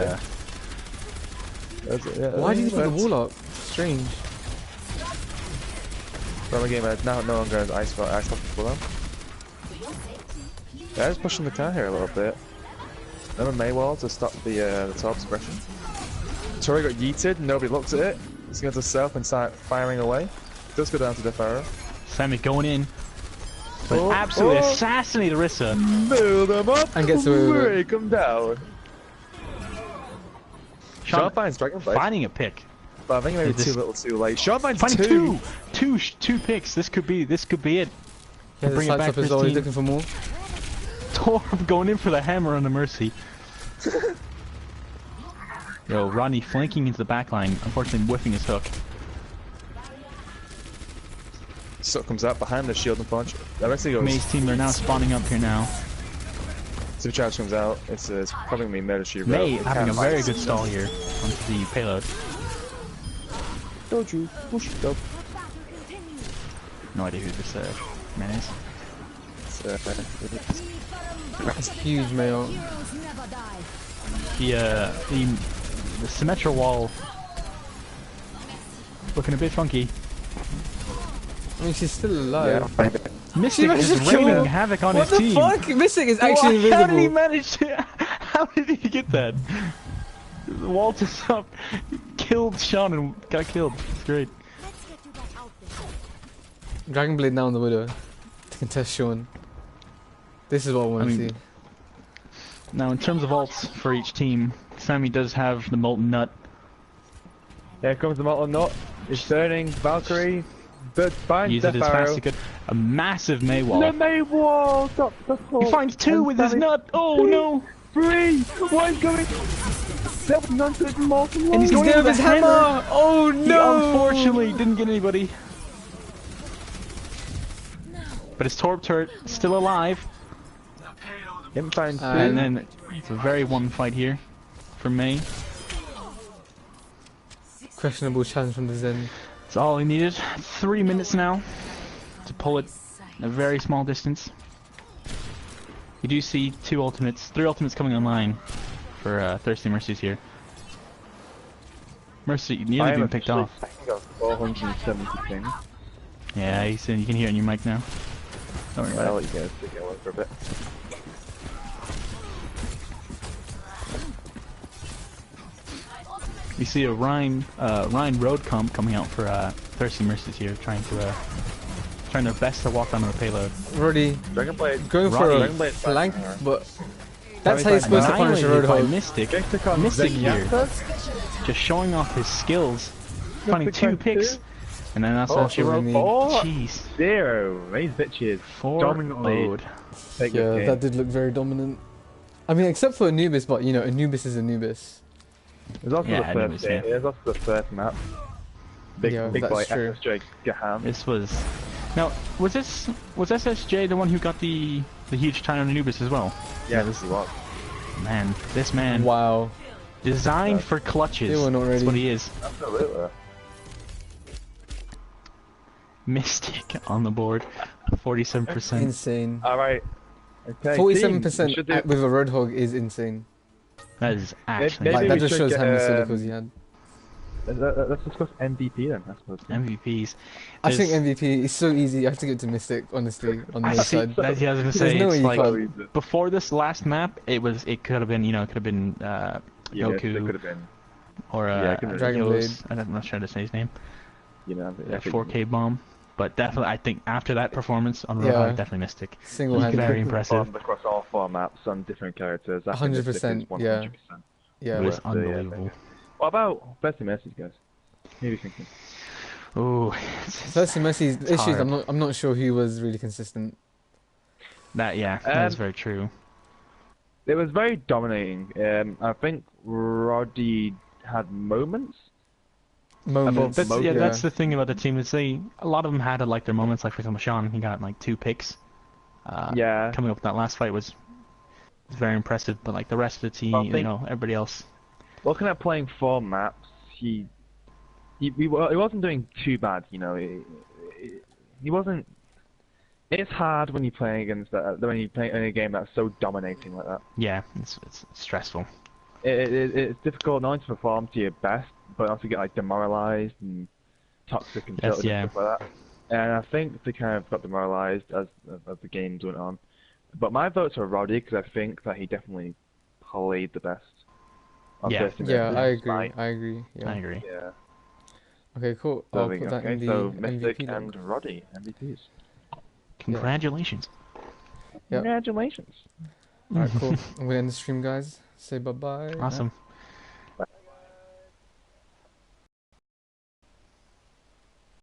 bit Why did you put the wall up? Strange. Rubber game now no longer has ice hockey full on. Yeah, just pushing the car here a little bit. Remember Maywall to stop the top suppression. Tori got yeeted, nobody looks at it. He's going to south and start firing away. Does go down to the Pharaoh. Sammy going in. But absolutely assassinate Orisa. Build them up And gets away with it. break them down. Sean finds Dragonblade. Finding a pick. But I think maybe This- too little too late. Sean finds Finding two. two picks. This could be it. Yeah, the Bring it sights back up for as his always team. looking for more. Torb going in for the hammer on the Mercy. Yo, Rodney flanking into the back line, unfortunately whiffing his hook. So comes out behind the shield and punch. The rest of goes. Maze team, they're now spawning up here now. Supercharge comes out. It's probably gonna be Murder She Wrote. May It having a can't very fight. good stall here onto the payload. Don't you push it up. No idea who this man is. It's huge mail. The Symmetra wall looking a bit funky. I mean, she's still alive. Mystic managed is to kill raining her. havoc on What his the team. fuck? Mystic is actually How did he invisible. manage to? How did he get that? Walters up, killed Sean and got killed. It's great. Dragonblade now on the Widow to contest Sean. This is what I want to see. Now, in terms of ults for each team, Sammy does have the Molten Nut. Here comes the Molten Nut. It's turning Valkyrie. But finds Use the it as fast Pharaoh. as he could. A massive Maywall. The Maywall! Stop the fall. He finds two with his nut. Oh no! 3! One's going. 700 Molten And he's going in with his hammer. Oh He no! unfortunately didn't get anybody. But his Torb turret still alive. Him find And then it's a very one fight here for Mei. Questionable challenge from the Zen. That's all he needed. 3 minutes now to pull it in a very small distance. You do see 3 ultimates coming online for Thirsty Mercies here. Mercy nearly being picked off. I got 470 ping. Yeah, you can hear it in your mic now. Don't worry I'll about let you guys take it away for a bit. You see a Rhine road comp coming out for Thirsty Mercies here, trying their best to walk onto the payload. Already Dragonblade. going for a Dragonblade flank, flank. but that's how you're supposed to punish a Annihilated by Roadhog. Mystic here, just showing off his skills, finding 2 picks, and then that's all she wrote. Jeez. 0. These bitches. 4 Dominantly. ode. Take Yeah, this that game. did look very dominant. I mean, except for Anubis, but you know, Anubis is Anubis. There's also Yeah, the Anubis, first game. yeah. There's also the first map. Big that's boy true. SSJ Gahan. This was... Now, was SSJ the one who got the huge time on Anubis as well? Yeah, this is what. Man, this man, Wow. designed for clutches. They were not That's ready. what he is. Absolutely. Mystic on the board, 47%. Insane. Alright. Okay. 47% team, we with a Roadhog is insane. That is actually Maybe Like, we that just should shows get, how many silicos he had. let's discuss MVP then, I suppose. MVPs. I think There's- MVP is so easy. I have to give it to Mystic, honestly, on the I other see. side. That's what I was gonna There's say. no way It's you like can't. before this last map, it could have been, it could have been Yeah, Goku it could have been. or Yeah, it could have been. Dragon Yos. Blade. I'm not sure to say his name. You know, That 4K bomb. But definitely, I think after that performance on Roadhog, Yeah. definitely Mystic. Single-handed. Very impressive. Bombed across all 4 maps on different characters. I think 100%, Mystic is yeah. 100%. Yeah. It was Worth the, unbelievable. What about Thirsty Mercies, guys? Maybe thinking. Ooh, Thirsty Mercy's issues. hard. I'm not sure he was really consistent. that is very true. It was very dominating. I think Roddy had moments. Moments. That's the thing about the team. Is a lot of them had like their moments. Like for example, Sean, he got like 2 picks. Yeah. Coming up with that last fight was very impressive. But like the rest of the team, I think- everybody else. Looking at playing 4 maps, he wasn't doing too bad. He wasn't. It's hard when you're playing against when you play in a game that's so dominating like that. Yeah, it's stressful. It's difficult not to perform to your best, but also get like demoralized and toxic and tilted and stuff like that. And I think they kind of got demoralized as the games went on. But my votes are Roddy because I think that he definitely played the best. On Yeah. Thirsty Yeah, Mercies. I agree. Yeah. I agree. Yeah. Okay, cool. There I'll we put go. that in Okay, the so Mystic MVP and log. Roddy, MVPs. Congratulations. Yep. Congratulations. Alright, cool. I'm gonna end the stream, guys. Say bye bye. Awesome.